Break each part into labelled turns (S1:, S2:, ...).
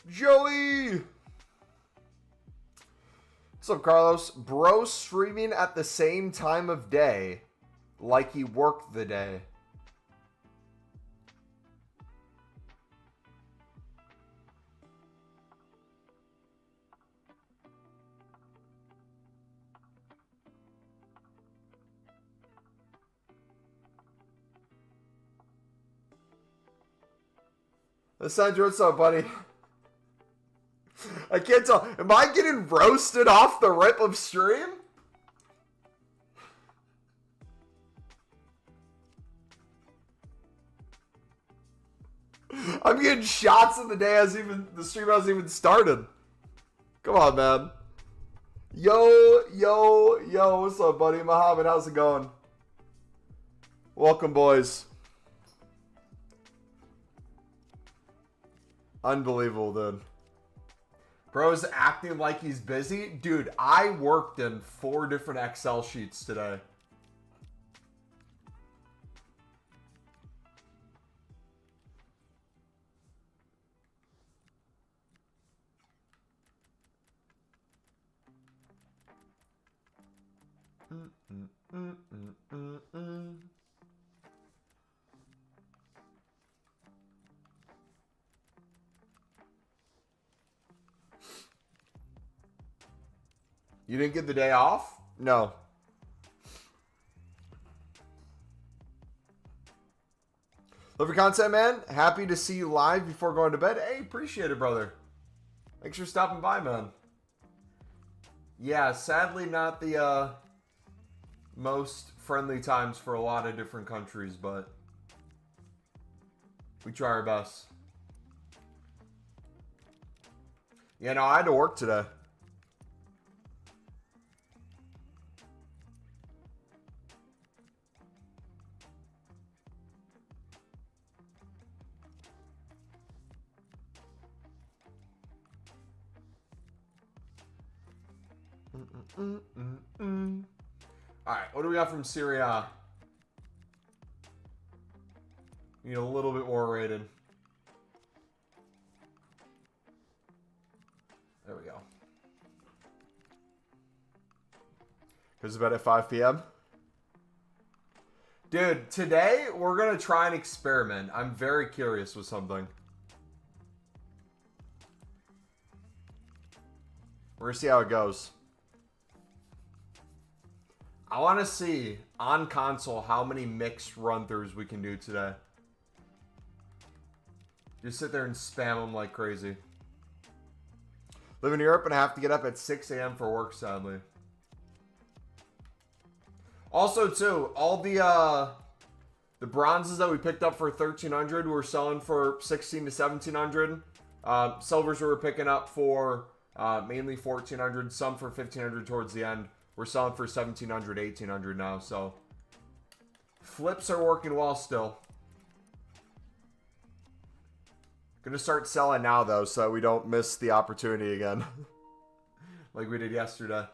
S1: Joey! What's up, Carlos? Bro streaming at the same time of day, like he worked the day. Sandra, what's up, buddy? I can't tell. Am I getting roasted off the rip of stream? I'm getting shots in the day as the stream hasn't even started. Come on, man. Yo, what's up, buddy? Muhammad, how's it going? Welcome, boys. Unbelievable, dude. Bro's acting like he's busy. Dude, I worked in 4 different Excel sheets today. You didn't get the day off? No. Love your content, man. Happy to see you live before going to bed. Hey, appreciate it, brother. Thanks for stopping by, man. Yeah, sadly not the most friendly times for a lot of different countries, but we try our best. Yeah, no, I had to work today. Alright, what do we got from Syria? Need a little bit more rated. There we go. Goes to bed at 5 p.m. Dude, today we're going to try an experiment. I'm very curious with something. We're going to see how it goes. I want to see on console how many mixed run-throughs we can do today. Just sit there and spam them like crazy. Live in Europe and I have to get up at 6 a.m. for work, sadly. Also, too, all the bronzes that we picked up for 1,300 we're selling for 1,600 to 1,700. Silvers we were picking up for mainly 1,400, some for 1,500 towards the end. We're selling for 1,700, 1,800 now, so flips are working well still. Gonna start selling now, though, so we don't miss the opportunity again. Like we did yesterday.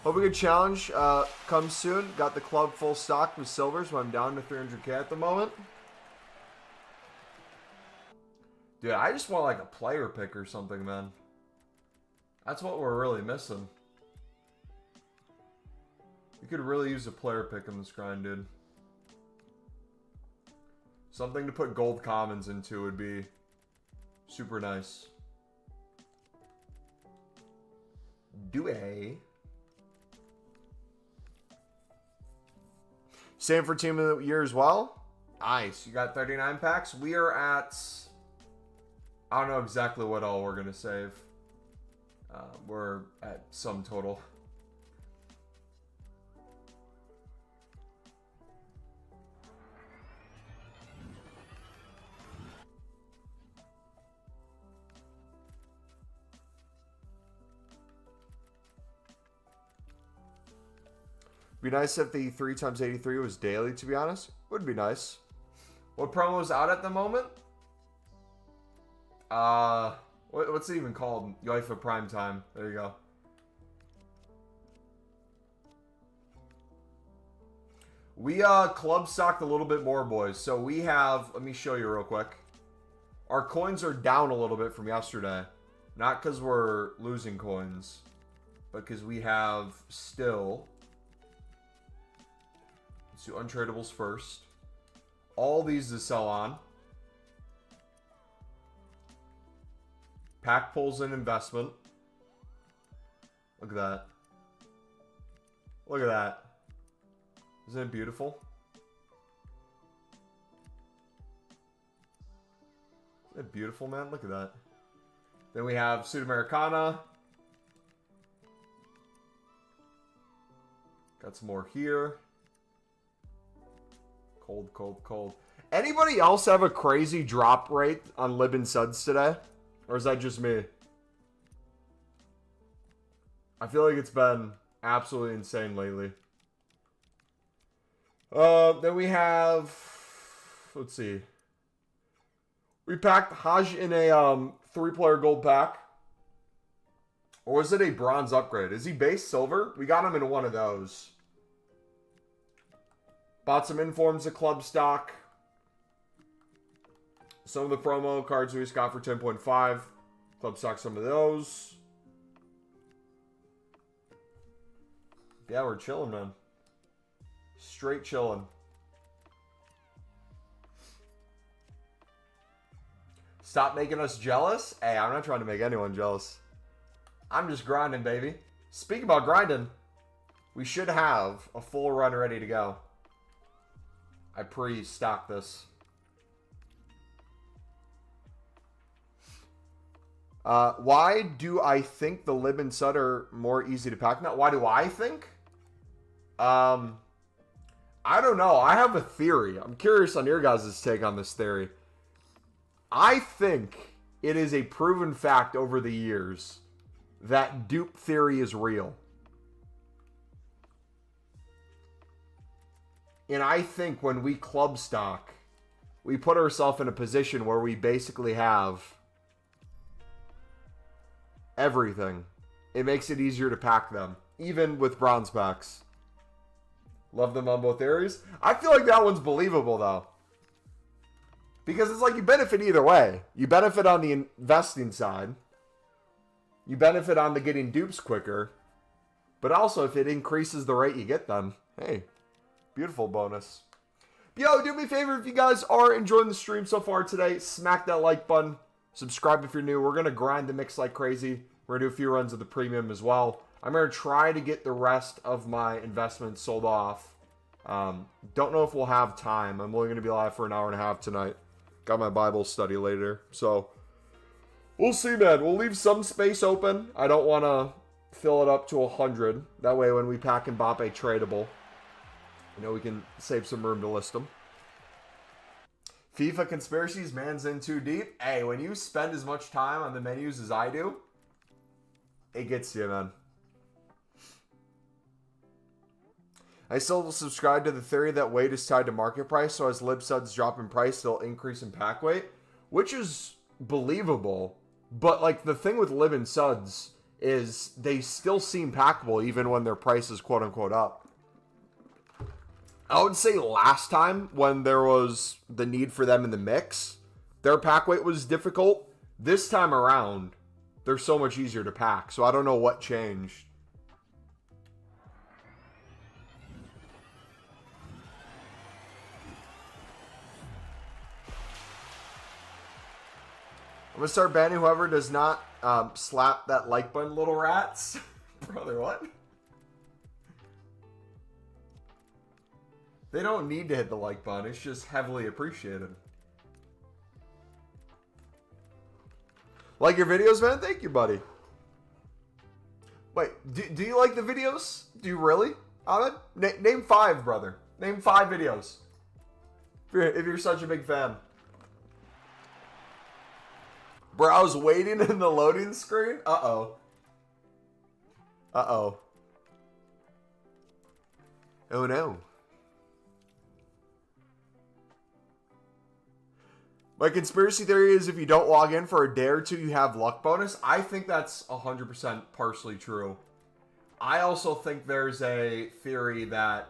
S1: Hope a good challenge comes soon. Got the club full stock with silvers, but I'm down to 300k at the moment. Dude, I just want like a player pick or something, man. That's what we're really missing. You could really use a player pick in this grind, dude. Something to put gold commons into would be super nice. Do a. Same for team of the year as well. Nice. You got 39 packs. We are at... I don't know exactly what all we're going to save. We're at some total. Be nice if the 3x83 was daily, to be honest. Would be nice. What promo is out at the moment? What's it even called? UEFA Prime Time. There you go. We club stocked a little bit more, boys. So we have, let me show you real quick. Our coins are down a little bit from yesterday. Not because we're losing coins, but because we have still, let's do untradables first. All these to sell on. Pack pulls in investment. Look at that. Look at that. Isn't it beautiful? Isn't it beautiful, man? Look at that. Then we have Sudamericana. Got some more here. Cold, cold, cold. Anybody else have a crazy drop rate on Lib and Suds today? Or is that just me? I feel like it's been absolutely insane lately. Then we have, let's see. We packed Haj in a 3-player gold pack. Or was it a bronze upgrade? Is he base silver? We got him in one of those. Bought some informs of club stock. Some of the promo cards we just got for 10.5. Club stock some of those. Yeah, we're chilling, man. Straight chilling. Stop making us jealous? Hey, I'm not trying to make anyone jealous. I'm just grinding, baby. Speaking about grinding, we should have a full run ready to go. I pre-stocked this. Why do I think the Lib and Sud are more easy to pack now? Why do I think? I don't know. I have a theory. I'm curious on your guys' take on this theory. I think it is a proven fact over the years that dupe theory is real. And I think when we club stock, we put ourselves in a position where we basically have everything. It makes it easier to pack them, even with bronze packs. Love them on both areas. I feel like that one's believable, though. Because it's like you benefit either way. You benefit on the investing side. You benefit on the getting dupes quicker. But also, if it increases the rate you get them, hey, beautiful bonus. Yo, do me a favor if you guys are enjoying the stream so far today. Smack that like button. Subscribe if you're new. We're going to grind the mix like crazy. We're going to do a few runs of the premium as well. I'm going to try to get the rest of my investments sold off. Don't know if we'll have time. I'm only going to be live for an hour and a half tonight. Got my Bible study later. So, we'll see, man. We'll leave some space open. I don't want to fill it up to 100. That way, when we pack Mbappe tradable, you know, we can save some room to list them. FIFA conspiracies, man's in too deep. Hey, when you spend as much time on the menus as I do, it gets to you, man. I still subscribe to the theory that weight is tied to market price, so as Lib Suds drop in price, they'll increase in pack weight, which is believable. But, like, the thing with Lib and Suds is they still seem packable even when their price is quote-unquote up. I would say last time when there was the need for them in the mix, their pack weight was difficult. This time around, they're so much easier to pack, so I don't know what changed. I'm going to start banning whoever does not slap that like button, little rats. Brother, what? They don't need to hit the like button. It's just heavily appreciated. Like your videos, man? Thank you, buddy. Wait, do you like the videos? Do you really? Ahmed? Name 5, brother. Name 5 videos. If you're such a big fan. Bro, I was waiting in the loading screen. Uh-oh. Uh-oh. Oh, no. My conspiracy theory is if you don't log in for a day or two, you have luck bonus. I think that's 100% partially true. I also think there's a theory that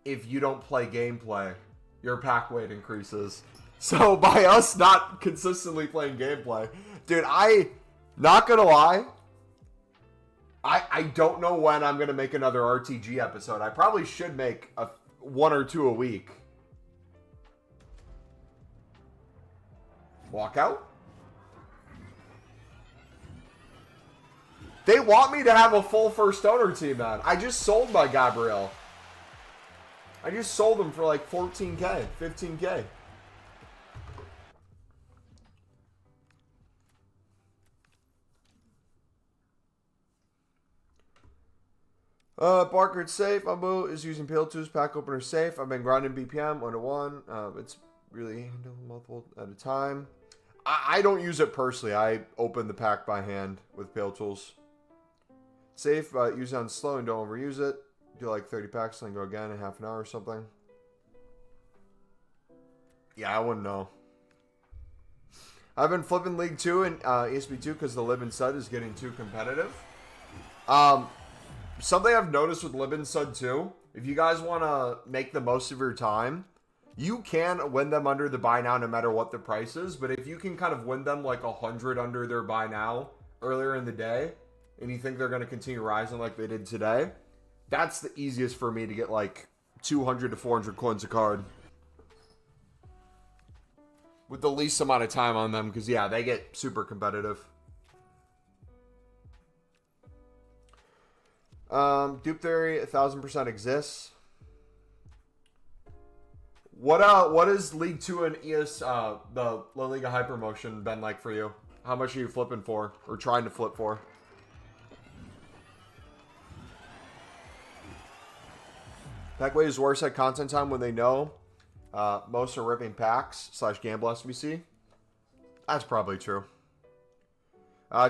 S1: if you don't play gameplay, your pack weight increases. So by us not consistently playing gameplay, dude, not gonna lie, I don't know when I'm gonna make another RTG episode. I probably should make one or two a week. Walkout? They want me to have a full first owner team, man. I just sold my Gabriel. I just sold him for like 14K, 15K. Barker, it's safe. Abu is using Pale 2's pack opener safe. I've been grinding BPM 1 to 1. It's really handled multiple at a time. I don't use it personally. I open the pack by hand with Pale Tools. Safe, use it on slow and don't overuse it. Do like 30 packs and then go again in half an hour or something. Yeah, I wouldn't know. I've been flipping League 2 and ESP 2 because the Lib and Sud is getting too competitive. Something I've noticed with Lib and Sud 2, if you guys want to make the most of your time, you can win them under the buy now no matter what the price is. But if you can kind of win them like 100 under their buy now earlier in the day, and you think they're going to continue rising like they did today, that's the easiest for me to get like 200 to 400 coins a card. With the least amount of time on them, because yeah, they get super competitive. Dupe Theory 1000% exists. What is League 2 and the La Liga Hypermotion been like for you? How much are you flipping for, or trying to flip for? Packway is worse at content time when they know most are ripping packs / gamble SBC. That's probably true.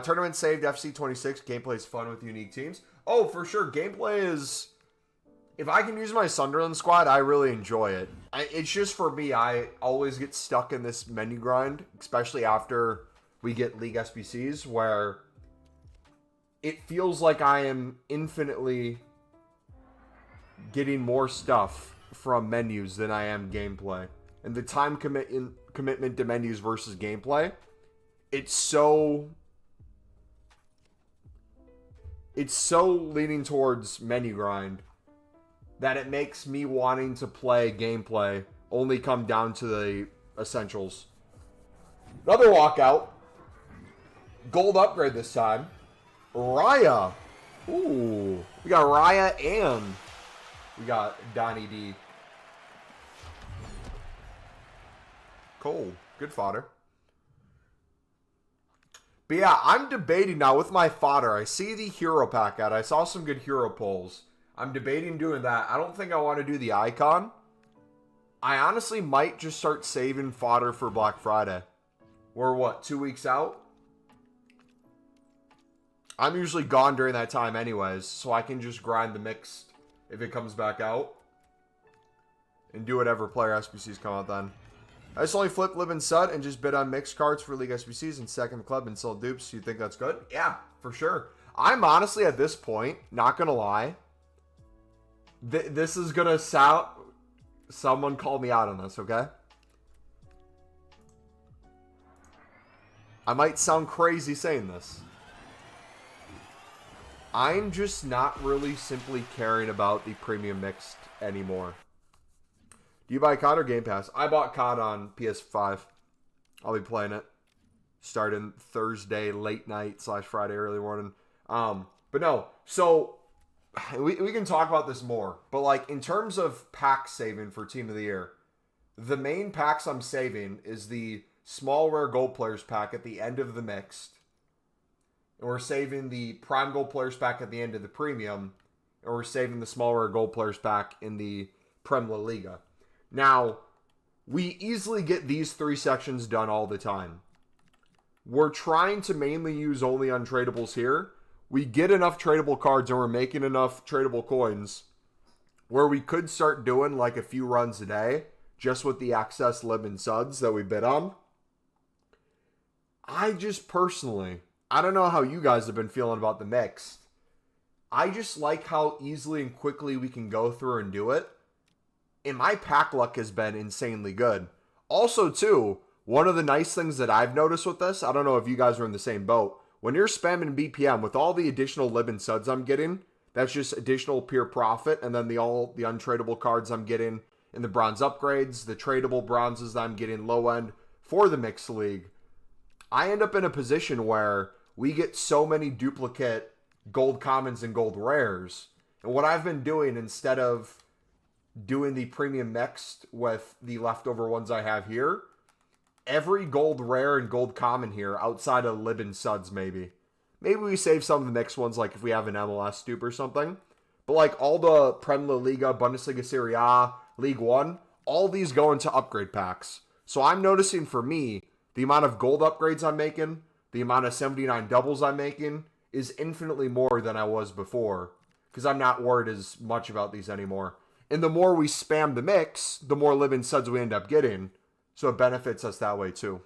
S1: Tournament saved FC 26. Gameplay is fun with unique teams. Oh, for sure. Gameplay is... If I can use my Sunderland squad, I really enjoy it. It's just for me, I always get stuck in this menu grind, especially after we get League SBCs, where it feels like I am infinitely getting more stuff from menus than I am gameplay. And the time commitment to menus versus gameplay, it's so leaning towards menu grind that it makes me wanting to play gameplay only come down to the essentials. Another walkout. Gold upgrade this time. Raya. Ooh. We got Raya and we got Donnie D. Cool. Good fodder. But yeah, I'm debating now with my fodder. I see the hero pack out. I saw some good hero pulls. I'm debating doing that. I don't think I want to do the icon. I honestly might just start saving fodder for Black Friday. We're what, 2 weeks out? I'm usually gone during that time anyways, so I can just grind the mixed if it comes back out. And do whatever player SBCs come out then. I just only flipped Lib and Sud and just bid on mixed cards for League SBCs and second club and sold dupes. You think that's good? Yeah, for sure. I'm honestly at this point, not going to lie. This is going to sound... Someone call me out on this, okay? I might sound crazy saying this. I'm just not really simply caring about the premium mixed anymore. Do you buy COD or Game Pass? I bought COD on PS5. I'll be playing it starting Thursday late night / Friday early morning. But no, so we can talk about this more. But like in terms of pack saving for Team of the Year, the main packs I'm saving is the small rare gold players pack at the end of the mixed. And we're saving the prime gold players pack at the end of the premium. And we're saving the small rare gold players pack in the Prem La Liga. Now, we easily get these 3 sections done all the time. We're trying to mainly use only untradables here. We get enough tradable cards and we're making enough tradable coins where we could start doing like a few runs a day just with the access Lib and Suds that we bid on. I just personally, I don't know how you guys have been feeling about the mixed. I just like how easily and quickly we can go through and do it. and my pack luck has been insanely good. Also, too, one of the nice things that I've noticed with this, I don't know if you guys are in the same boat, when you're spamming BPM with all the additional lib and suds I'm getting, that's just additional pure profit, and then all the untradeable cards I'm getting in the bronze upgrades, the tradable bronzes that I'm getting low end for the mixed league, I end up in a position where we get so many duplicate gold commons and gold rares. And what I've been doing, instead of doing the premium mixed with the leftover ones I have here, every gold rare and gold common here, outside of lib and suds maybe we save some of the mixed ones, like if we have an MLS dupe or something. But like all the Prem La Liga, Bundesliga Serie A, League One, all these go into upgrade packs. So I'm noticing for me, the amount of gold upgrades I'm making, the amount of 79 doubles I'm making, is infinitely more than I was before. Because I'm not worried as much about these anymore. And the more we spam the mix, the more lib and suds we end up getting. So it benefits us that way too.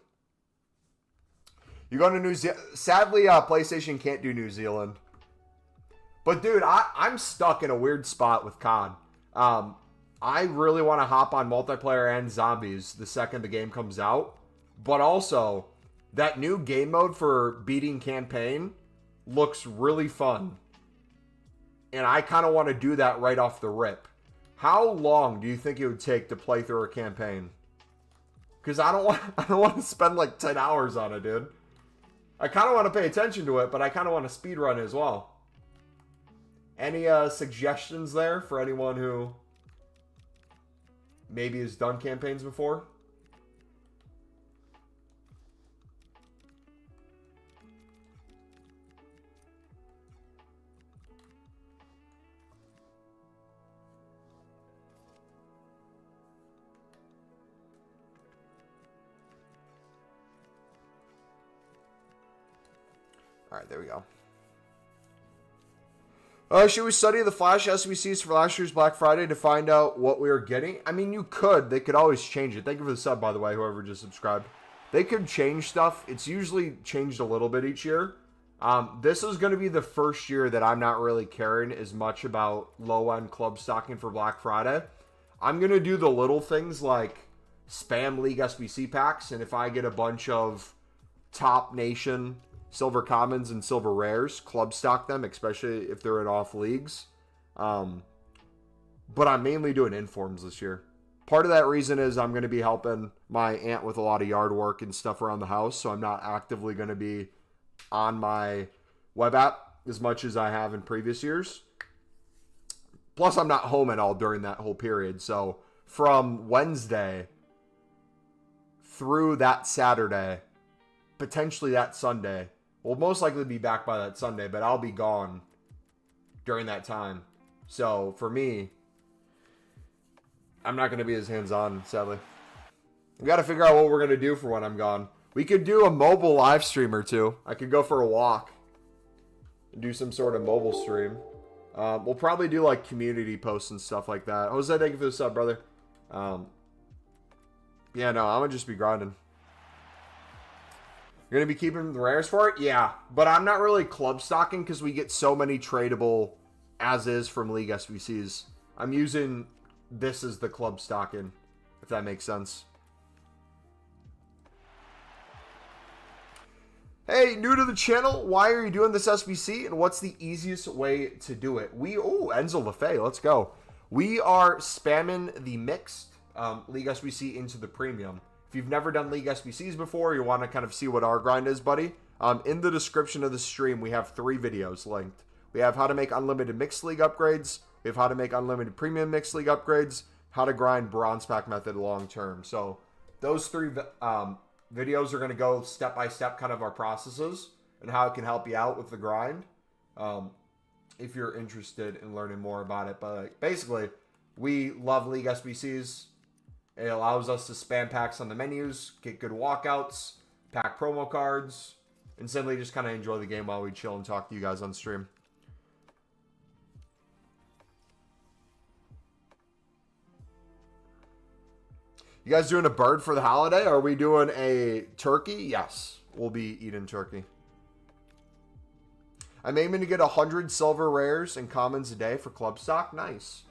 S1: You go to New Zealand. Sadly, PlayStation can't do New Zealand. But dude, I'm stuck in a weird spot with COD. I really want to hop on multiplayer and zombies the second the game comes out. But also, that new game mode for beating campaign looks really fun. And I kind of want to do that right off the rip. How long do you think it would take to play through a campaign? Because I don't want to spend like 10 hours on it, dude. I kind of want to pay attention to it, but I kind of want to speedrun it as well. Any suggestions there for anyone who maybe has done campaigns before? All right, there we go. Should we study the Flash SBCs for last year's Black Friday to find out what we were getting? I mean, you could. They could always change it. Thank you for the sub, by the way, whoever just subscribed. They could change stuff. It's usually changed a little bit each year. This is going to be the first year that I'm not really caring as much about low-end club stocking for Black Friday. I'm going to do the little things like spam League SBC packs, and if I get a bunch of top nation silver commons and silver rares, club stock them, especially if they're in off leagues. But I'm mainly doing informs this year. Part of that reason is I'm going to be helping my aunt with a lot of yard work and stuff around the house, so I'm not actively going to be on my web app as much as I have in previous years. Plus, I'm not home at all during that whole period. So from Wednesday through that Saturday, potentially that Sunday, we'll most likely be back by that Sunday, but I'll be gone during that time. So for me, I'm not going to be as hands-on, sadly. We got to figure out what we're going to do for when I'm gone. We could do a mobile live stream or two. I could go for a walk and do some sort of mobile stream. We'll probably do like community posts and stuff like that. Jose, thank you for the sub, brother. Yeah, no, I'm going to just be grinding. You're going to be keeping the rares for it? Yeah, but I'm not really club stocking because we get so many tradable as-is from League SBCs. I'm using this as the club stocking, if that makes sense. Hey, new to the channel, why are you doing this SBC, and what's the easiest way to do it? Enzo Lefebvre, let's go. We are spamming the mixed League SBC into the premium. If you've never done League SBCs before, you want to kind of see what our grind is, buddy, in the description of the stream, we have 3 videos linked. We have how to make unlimited mixed league upgrades, we have how to make unlimited premium mixed league upgrades, how to grind bronze pack method long term. So those 3 videos are going to go step by step, kind of our processes and how it can help you out with the grind. If you're interested in learning more about it, but basically, we love League SBCs. It allows us to spam packs on the menus, get good walkouts, pack promo cards, and simply just kind of enjoy the game while we chill and talk to you guys on stream. You guys doing a bird for the holiday? Are we doing a turkey? Yes, we'll be eating turkey. I'm aiming to get 100 silver rares and commons a day for club stock. Nice.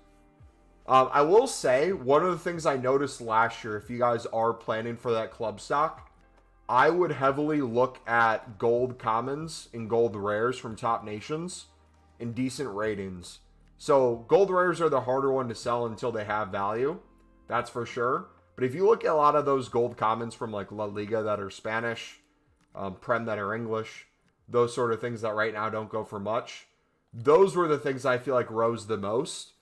S1: I will say, one of the things I noticed last year, if you guys are planning for that club stock, I would heavily look at gold commons and gold rares from top nations in decent ratings. So gold rares are the harder one to sell until they have value. That's for sure. But if you look at a lot of those gold commons from like La Liga that are Spanish, Prem that are English, those sort of things that right now don't go for much, those were the things I feel like rose the most.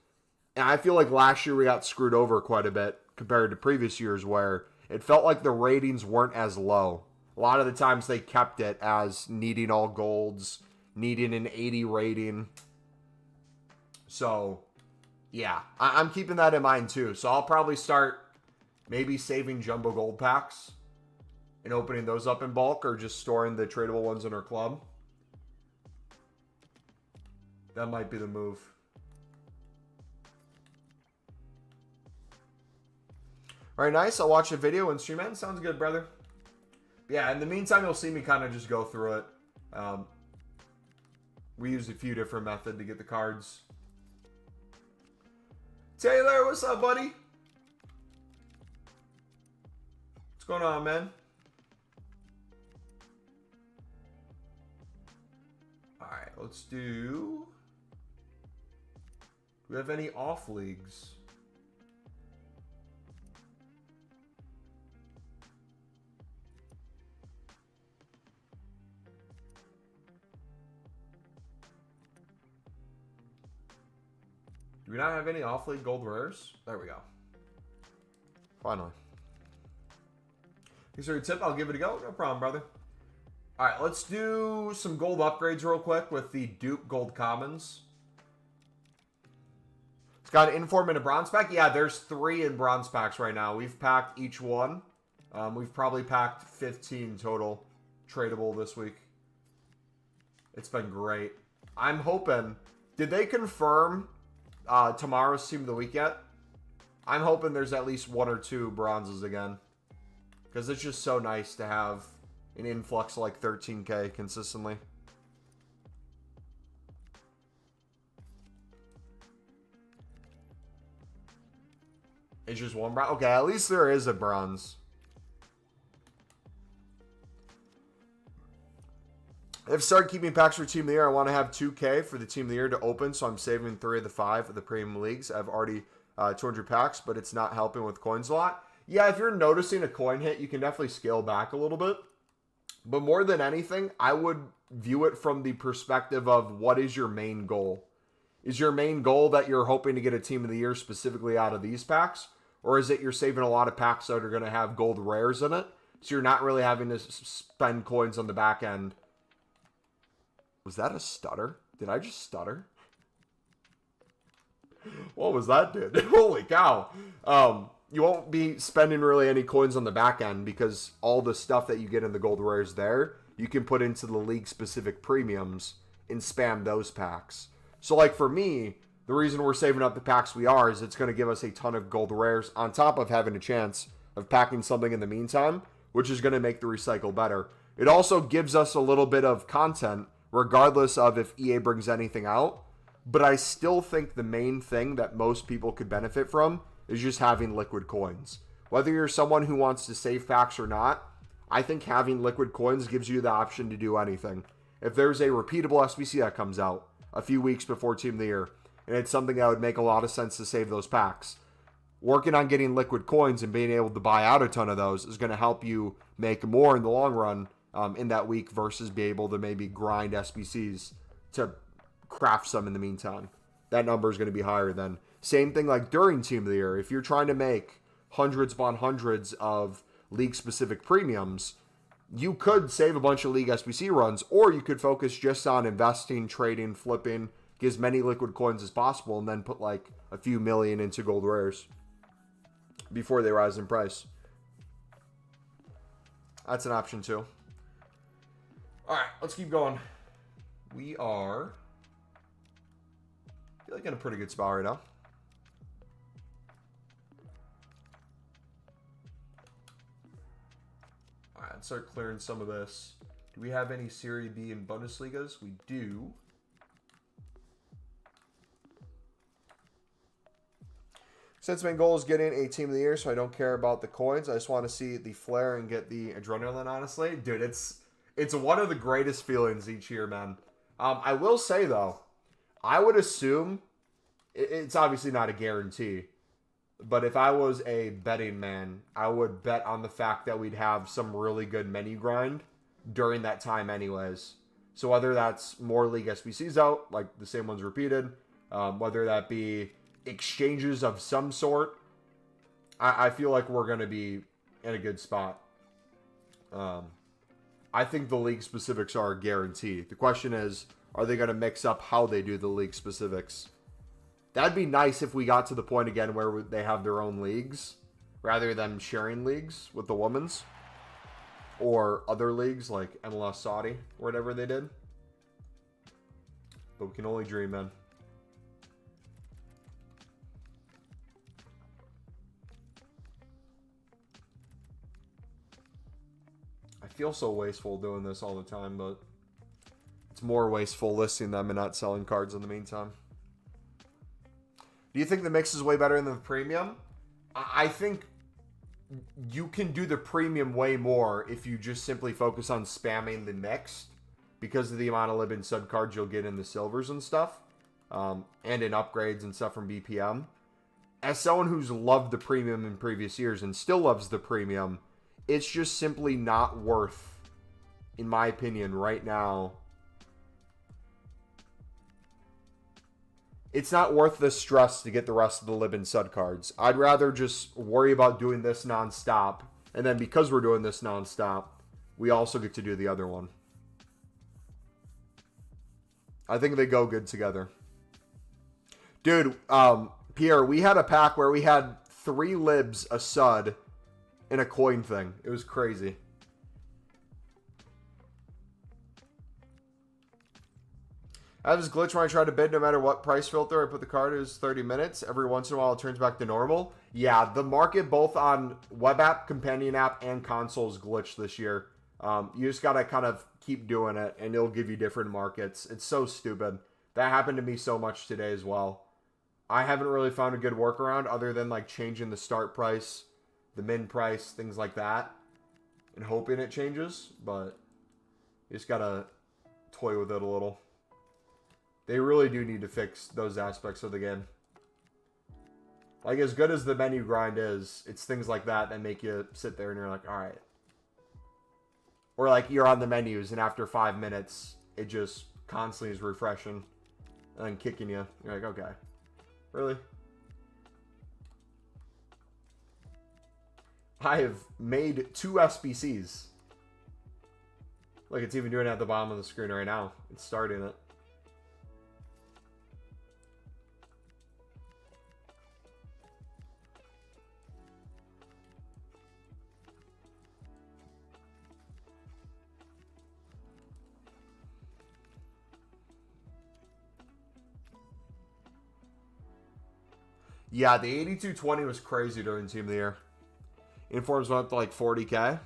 S1: And I feel like last year we got screwed over quite a bit compared to previous years where it felt like the ratings weren't as low. A lot of the times they kept it as needing all golds, needing an 80 rating. So, yeah, I'm keeping that in mind too. So I'll probably start maybe saving jumbo gold packs and opening those up in bulk or just storing the tradable ones in our club. That might be the move. All right, nice. I'll watch the video and stream it. Sounds good, brother. Yeah, in the meantime, you'll see me kind of just go through it. We use a few different methods to get the cards. Taylor, what's up, buddy? What's going on, man? All right, let's do... Do we have any off leagues? Do we not have any off-league gold rares? There we go. Finally. Thanks for your tip. I'll give it a go. No problem, brother. All right, let's do some gold upgrades real quick with the Duke Gold Commons. It's got an inform and a bronze pack. Yeah, there's 3 in bronze packs right now. We've packed each one. We've probably packed 15 total tradable this week. It's been great. I'm hoping... Did they confirm... tomorrow's team of the week yet? I'm hoping there's at least 1 or 2 bronzes again. Because it's just so nice to have an influx of like 13k consistently. It's just 1 bronze. Okay, at least there is a bronze. If started keeping packs for Team of the Year, I want to have 2K for the Team of the Year to open, so I'm saving 3 of the 5 of the premium leagues. I've already 200 packs, but it's not helping with coins a lot. Yeah, if you're noticing a coin hit, you can definitely scale back a little bit. But more than anything, I would view it from the perspective of what is your main goal? Is your main goal that you're hoping to get a Team of the Year specifically out of these packs? Or is it you're saving a lot of packs that are going to have gold rares in it? So you're not really having to spend coins on the back end. Was that a stutter? Did I just stutter? What was that, dude? Holy cow. You won't be spending really any coins on the back end because all the stuff that you get in the gold rares there, you can put into the league-specific premiums and spam those packs. So, like, for me, the reason we're saving up the packs we are is it's going to give us a ton of gold rares on top of having a chance of packing something in the meantime, which is going to make the recycle better. It also gives us a little bit of content regardless of if EA brings anything out. But I still think the main thing that most people could benefit from is just having liquid coins. Whether you're someone who wants to save packs or not, I think having liquid coins gives you the option to do anything. If there's a repeatable SBC that comes out a few weeks before Team of the Year, and it's something that would make a lot of sense to save those packs, working on getting liquid coins and being able to buy out a ton of those is going to help you make more in the long run in that week versus be able to maybe grind SBCs to craft some in the meantime. That number is going to be higher than. Same thing like during Team of the Year. If you're trying to make hundreds upon hundreds of league-specific premiums, you could save a bunch of league SBC runs, or you could focus just on investing, trading, flipping, get as many liquid coins as possible, and then put like a few million into gold rares before they rise in price. That's an option too. All right, let's keep going. We are, I feel like, in a pretty good spot right now. All right, let's start clearing some of this. Do we have any Serie B and Bundesligas? We do. Since my goal is getting a team of the year, so I don't care about the coins. I just want to see the flair and get the adrenaline, honestly. Dude, it's one of the greatest feelings each year, man. I will say, though, I would assume, it's obviously not a guarantee, but if I was a betting man, I would bet on the fact that we'd have some really good menu grind during that time anyways. So whether that's more League SBCs out, like the same ones repeated, whether that be exchanges of some sort, I feel like we're going to be in a good spot. I think the league specifics are a guarantee. The question is, are they going to mix up how they do the league specifics? That'd be nice if we got to the point again where they have their own leagues rather than sharing leagues with the women's or other leagues like MLS Saudi or whatever they did. But we can only dream, man. I feel so wasteful doing this all the time, but it's more wasteful listing them and not selling cards in the meantime. Do you think the mix is way better than the premium? I think you can do the premium way more if you just simply focus on spamming the mixed because of the amount of Libin sub cards you'll get in the silvers and stuff, and in upgrades and stuff from BPM. As someone who's loved the premium in previous years and still loves the premium, it's just simply not worth, in my opinion, right now. It's not worth the stress to get the rest of the Libin Sud cards. I'd rather just worry about doing this nonstop. And then because we're doing this nonstop, we also get to do the other one. I think they go good together. Dude, Pierre, we had a pack where we had 3 libs, a Sud, and a coin thing. It was crazy. I have this glitch when I try to bid no matter what price filter I put the card is 30 minutes. Every once in a while it turns back to normal. Yeah, the market both on web app, companion app, and consoles glitched this year. You just got to kind of keep doing it and it'll give you different markets. It's so stupid. That happened to me so much today as well. I haven't really found a good workaround other than like changing the start price, the min price, things like that, and hoping it changes, but you just got to toy with it a little. They really do need to fix those aspects of the game. Like, as good as the menu grind is, it's things like that that make you sit there and you're like, all right. Or, like, you're on the menus, and after 5 minutes, it just constantly is refreshing and then kicking you. You're like, okay. Really? I have made 2 SBCs. Look, it's even doing it at the bottom of the screen right now. It's starting it. Yeah, the 8220 was crazy during Team of the Year. Informs went up to like 40K.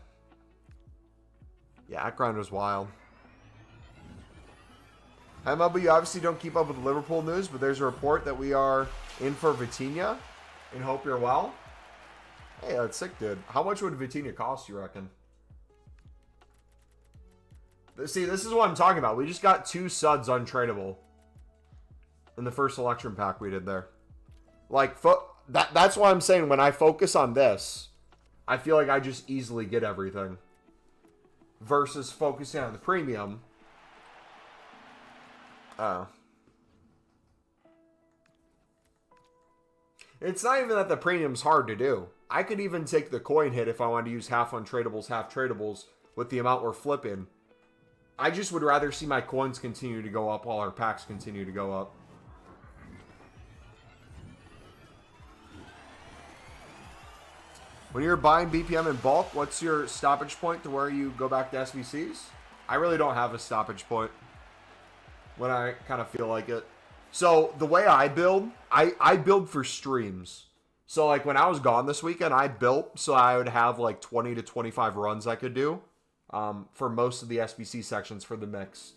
S1: Yeah, that grind was wild. MLB, obviously don't keep up with the Liverpool news, but there's a report that we are in for Vitinha. And hope you're well. Hey, that's sick, dude. How much would Vitinha cost, you reckon? See, this is what I'm talking about. We just got 2 suds untradeable in the first selection pack we did there. Like, that's why I'm saying when I focus on this, I feel like I just easily get everything. Versus focusing on the premium. It's not even that the premium's hard to do. I could even take the coin hit if I wanted to use half untradables, half tradables with the amount we're flipping. I just would rather see my coins continue to go up while our packs continue to go up. When you're buying BPM in bulk, what's your stoppage point to where you go back to SVCs? I really don't have a stoppage point when I kind of feel like it. So the way I build, I build for streams. So like when I was gone this weekend, I built so I would have like 20 to 25 runs I could do for most of the SBC sections for the mix.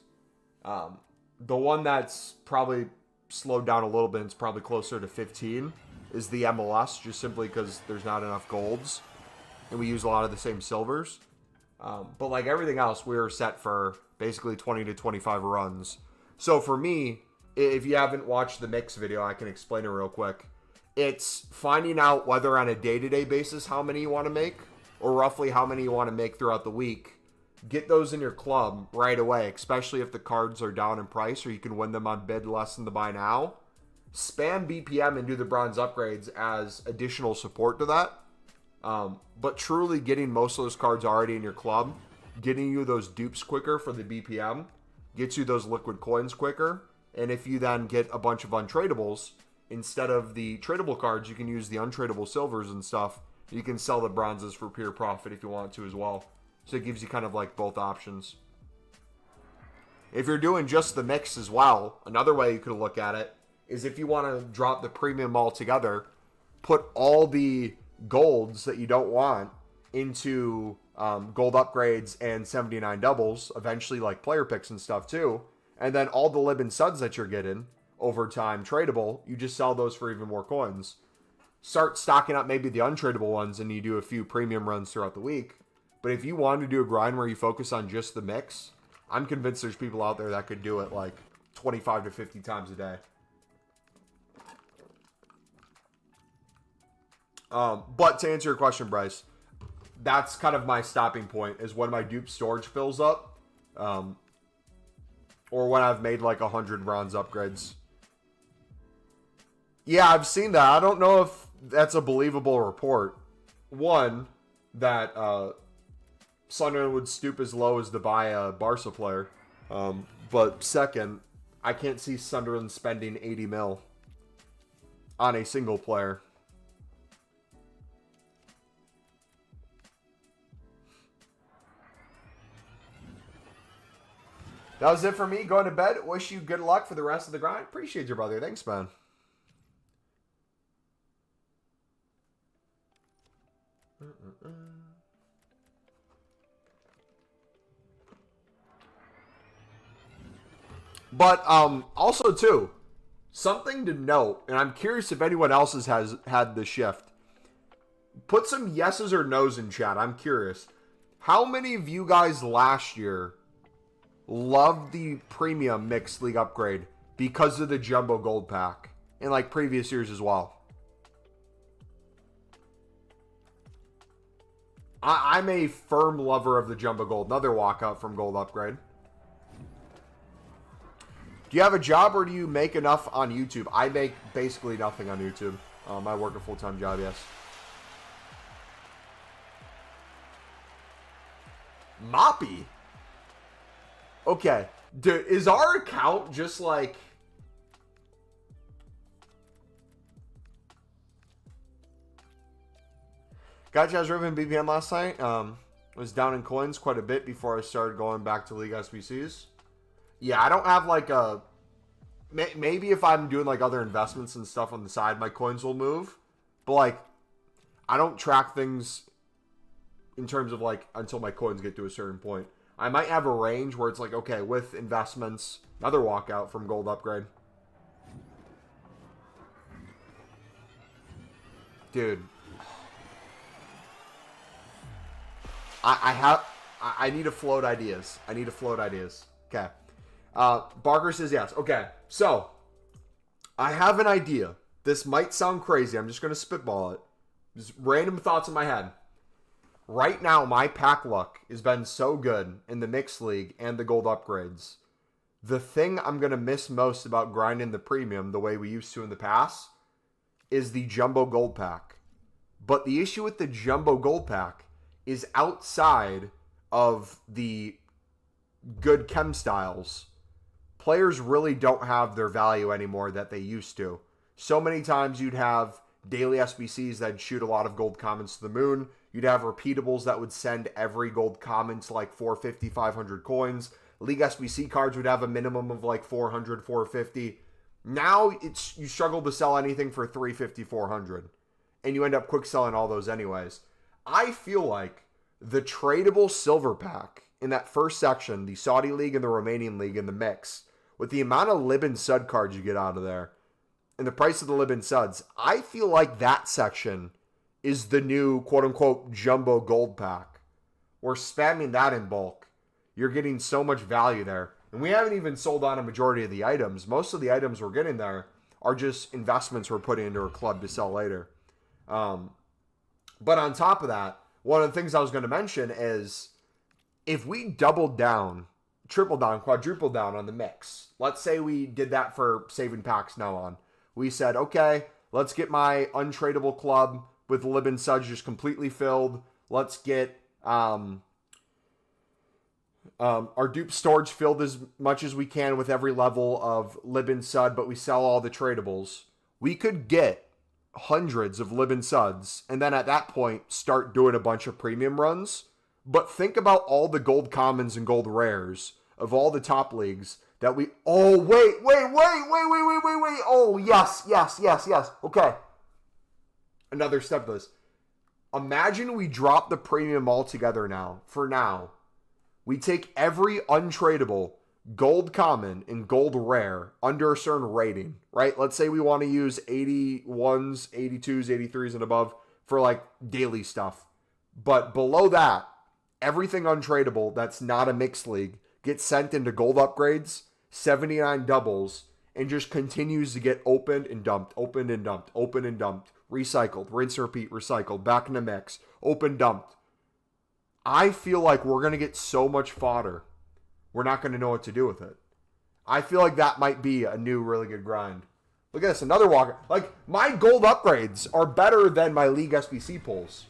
S1: The one that's probably slowed down a little bit, it's probably closer to 15, is the MLS, just simply because there's not enough golds, and we use a lot of the same silvers. But like everything else, we're set for basically 20 to 25 runs. So for me, if you haven't watched the mix video, I can explain it real quick. It's finding out whether on a day-to-day basis how many you want to make, or roughly how many you want to make throughout the week. Get those in your club right away, especially if the cards are down in price or you can win them on bid less than the buy now. Spam BPM and do the bronze upgrades as additional support to that. But truly getting most of those cards already in your club, getting you those dupes quicker for the BPM, gets you those liquid coins quicker. And if you then get a bunch of untradables, instead of the tradable cards, you can use the untradable silvers and stuff. You can sell the bronzes for pure profit if you want to as well. So it gives you kind of like both options. If you're doing just the mix as well, another way you could look at it is if you want to drop the premium altogether, put all the golds that you don't want into gold upgrades and 79 doubles, eventually like player picks and stuff too. And then all the lib and suds that you're getting over time tradable, you just sell those for even more coins. Start stocking up maybe the untradable ones and you do a few premium runs throughout the week. But if you want to do a grind where you focus on just the mix, I'm convinced there's people out there that could do it like 25 to 50 times a day. But to answer your question, Bryce, that's kind of my stopping point is when my dupe storage fills up, or when I've made like 100 bronze upgrades. Yeah, I've seen that. I don't know if that's a believable report. One, that Sunderland would stoop as low as to buy a Barca player. But second, I can't see Sunderland spending 80 mil on a single player. That was it for me. Going to bed. Wish you good luck for the rest of the grind. Appreciate you, brother. Thanks, man. But also, too, something to note, and I'm curious if anyone else has had the shift. Put some yeses or nos in chat. I'm curious. How many of you guys last year loved the premium mixed league upgrade because of the jumbo gold pack in like previous years as well? I'm a firm lover of the jumbo gold. Another walkout from gold upgrade. Do you have a job or do you make enough on YouTube? I make basically nothing on YouTube. I work a full-time job, yes. Moppy? Okay. Dude, is our account just like... Gotcha, I was ripping BPM last night. Was down in coins quite a bit before I started going back to League SBCs. Yeah, I don't have like a... Maybe if I'm doing like other investments and stuff on the side, my coins will move. But like, I don't track things in terms of like until my coins get to a certain point. I might have a range where it's like, okay, with investments, another walkout from gold upgrade. Dude. I need to float ideas. I need to float ideas. Okay. Barker says yes. Okay. So, I have an idea. This might sound crazy. I'm just going to spitball it. Just random thoughts in my head. Right now, my pack luck has been so good in the mixed league and the gold upgrades. The thing I'm going to miss most about grinding the premium the way we used to in the past is the jumbo gold pack. But the issue with the jumbo gold pack is outside of the good chem styles, players really don't have their value anymore that they used to. So many times you'd have daily SBCs that shoot a lot of gold commons to the moon. You'd have repeatables that would send every gold common to like 450, 500 coins. League SBC cards would have a minimum of like 400, 450. Now you struggle to sell anything for 350, 400. And you end up quick selling all those anyways. I feel like the tradable silver pack in that first section, the Saudi League and the Romanian League in the mix, with the amount of lib and sud cards you get out of there, and the price of the Libin Suds, I feel like that section is the new quote-unquote jumbo gold pack. We're spamming that in bulk. You're getting so much value there. And we haven't even sold on a majority of the items. Most of the items we're getting there are just investments we're putting into a club to sell later. But on top of that, one of the things I was going to mention is if we doubled down, triple down, quadruple down on the mix, let's say we did that for saving packs now on. We said, okay, let's get my untradeable club with Libin Suds just completely filled. Let's get our dupe storage filled as much as we can with every level of Libin Sud, but we sell all the tradables. We could get hundreds of Libin Suds, and then at that point, start doing a bunch of premium runs. But think about all the gold commons and gold rares of all the top leagues that we... Oh, wait. Oh, yes. Okay. Another step to this. Imagine we drop the premium altogether now. For now, we take every untradeable gold common and gold rare under a certain rating, right? Let's say we want to use 81s, 82s, 83s, and above for like daily stuff. But below that, everything untradeable that's not a mixed league gets sent into gold upgrades, 79 doubles, and just continues to get opened and dumped, opened and dumped, opened and dumped, recycled, rinse and repeat, recycled, back in the mix, open, dumped. I feel like we're going to get so much fodder, we're not going to know what to do with it. I feel like that might be a new really good grind. Look at this, another walker. Like, my gold upgrades are better than my League SBC pulls.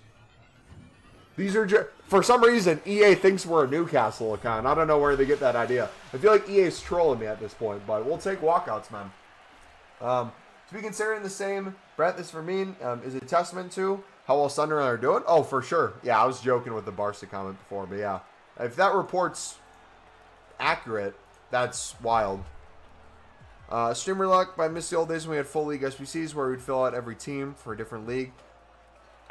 S1: These are just, for some reason, EA thinks we're a Newcastle account. I don't know where they get that idea. I feel like EA's trolling me at this point, but we'll take walkouts, man. To be considering the same breath as for me is a testament to how well Sunderland are doing. Oh, for sure. Yeah, I was joking with the Barca comment before, but yeah. If that report's accurate, that's wild. Streamer luck, but I miss the old days when we had full league SBCs where we'd fill out every team for a different league.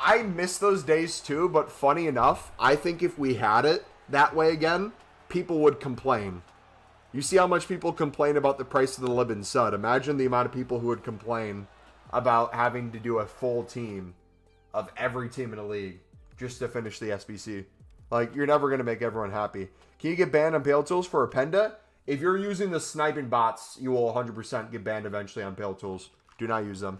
S1: I miss those days too, but funny enough, I think if we had it that way again, people would complain. You see how much people complain about the price of the Libin Sud. Imagine the amount of people who would complain about having to do a full team of every team in a league just to finish the SBC. Like, you're never going to make everyone happy. Can you get banned on Pale Tools for a Penda? If you're using the sniping bots, you will 100% get banned eventually on Pale Tools. Do not use them.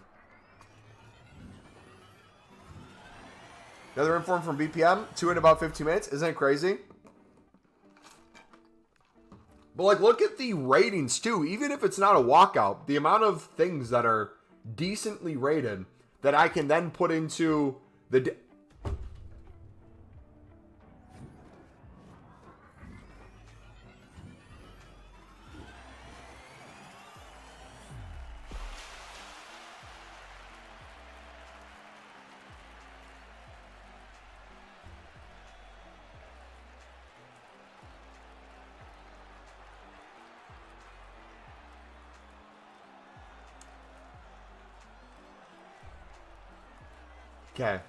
S1: Another inform from BPM, 2 in about 15 minutes. Isn't it crazy? But, like, look at the ratings, too. Even if it's not a walkout, the amount of things that are decently rated that I can then put into the... Okay.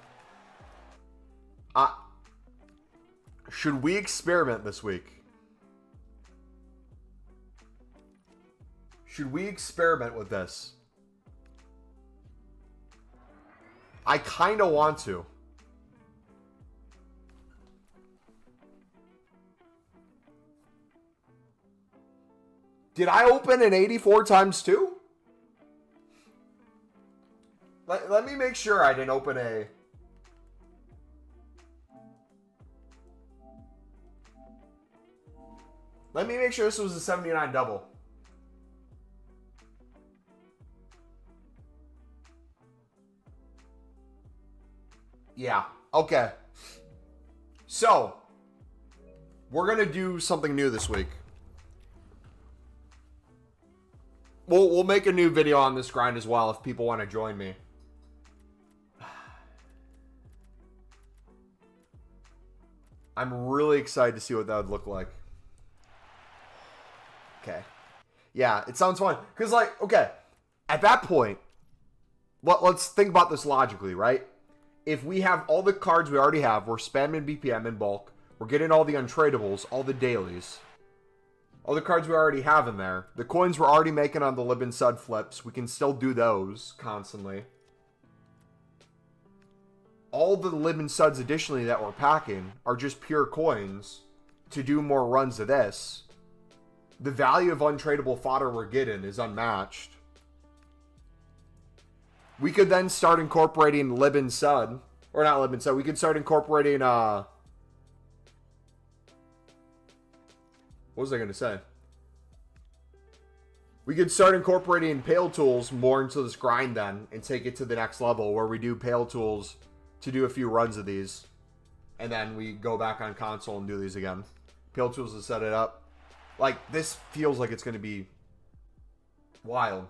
S1: Should we experiment this week? Should we experiment with this? I kind of want to. Did I open an 84 times 2? Let me make sure I didn't open a... Let me make sure this was a 79 double. Yeah. Okay. So, we're going to do something new this week. We'll make a new video on this grind as well if people want to join me. I'm really excited to see what that would look like. Okay. Yeah, it sounds fun. Because, like, okay, at that point, let's think about this logically, right? If we have all the cards we already have, we're spamming BPM in bulk, we're getting all the untradables, all the dailies. All the cards we already have in there. The coins we're already making on the Lib and Sud flips. We can still do those constantly. All the Lib and Suds additionally that we're packing are just pure coins to do more runs of this. The value of untradeable fodder we're getting is unmatched. We could then start incorporating Lib and Sud. Or not Lib and Sud. We could start incorporating... What was I going to say? We could start incorporating Pale Tools more into this grind then and take it to the next level where we do Pale Tools to do a few runs of these. And then we go back on console and do these again. Pale Tools to set it up. Like, this feels like it's going to be wild.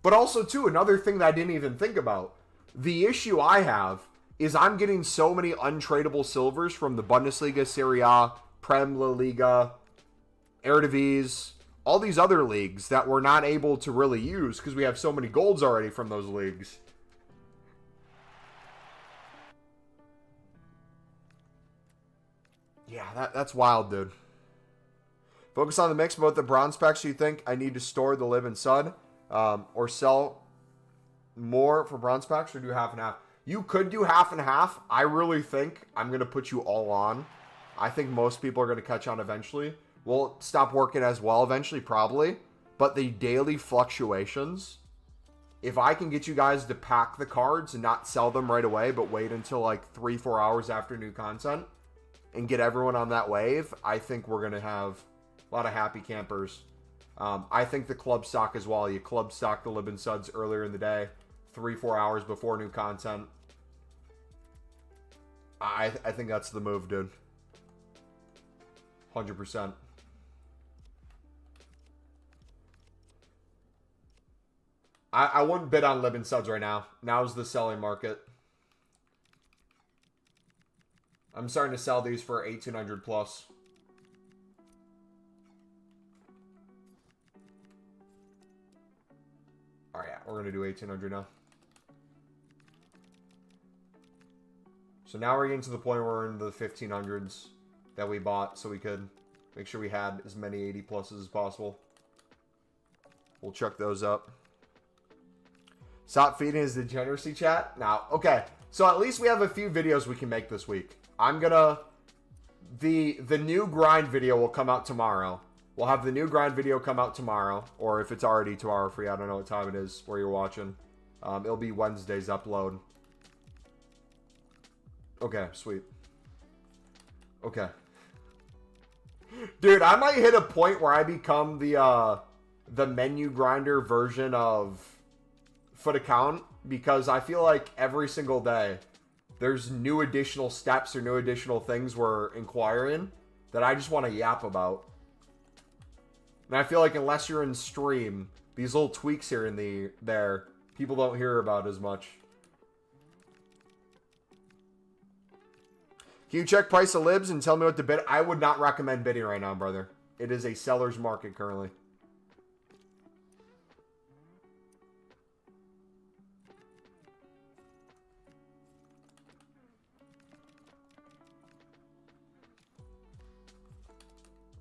S1: But also, too, another thing that I didn't even think about. The issue I have is I'm getting so many untradeable silvers from the Bundesliga, Serie A, Prem, La Liga, Eredivisie, all these other leagues that we're not able to really use because we have so many golds already from those leagues. Yeah, that's wild, dude. Focus on the mix. Both the bronze packs, you think I need to store the Live and Sud or sell more for bronze packs or do half and half? You could do half and half. I really think I'm going to put you all on. I think most people are going to catch on eventually. We'll stop working as well eventually, probably. But the daily fluctuations, if I can get you guys to pack the cards and not sell them right away, but wait until like 3-4 hours after new content and get everyone on that wave, I think we're going to have a lot of happy campers. I think the club stock as well. You club stock the Lib and Suds earlier in the day, 3-4 hours before new content. I think that's the move, dude. 100%. I wouldn't bid on Lib and Suds right now. Now's the selling market. I'm starting to sell these for 1,800 plus. All right, yeah, we're gonna do 1,800 now. So now we're getting to the point where we're in the 1,500s that we bought, so we could make sure we had as many 80 pluses as possible. We'll chuck those up. Stop feeding his degeneracy chat. Now, okay. So at least we have a few videos we can make this week. I'm gonna... The new grind video will come out tomorrow. We'll have the new grind video come out tomorrow. Or if it's already tomorrow for you, I don't know what time it is where you're watching. It'll be Wednesday's upload. Okay, sweet. Okay. Dude, I might hit a point where I become the menu grinder version of Foot Account, because I feel like every single day there's new additional steps or new additional things we're inquiring that I just want to yap about. And I feel like unless you're in stream, these little tweaks here and there, people don't hear about as much. Can you check price of libs and tell me what to bid? I would not recommend bidding right now, brother. It is a seller's market currently.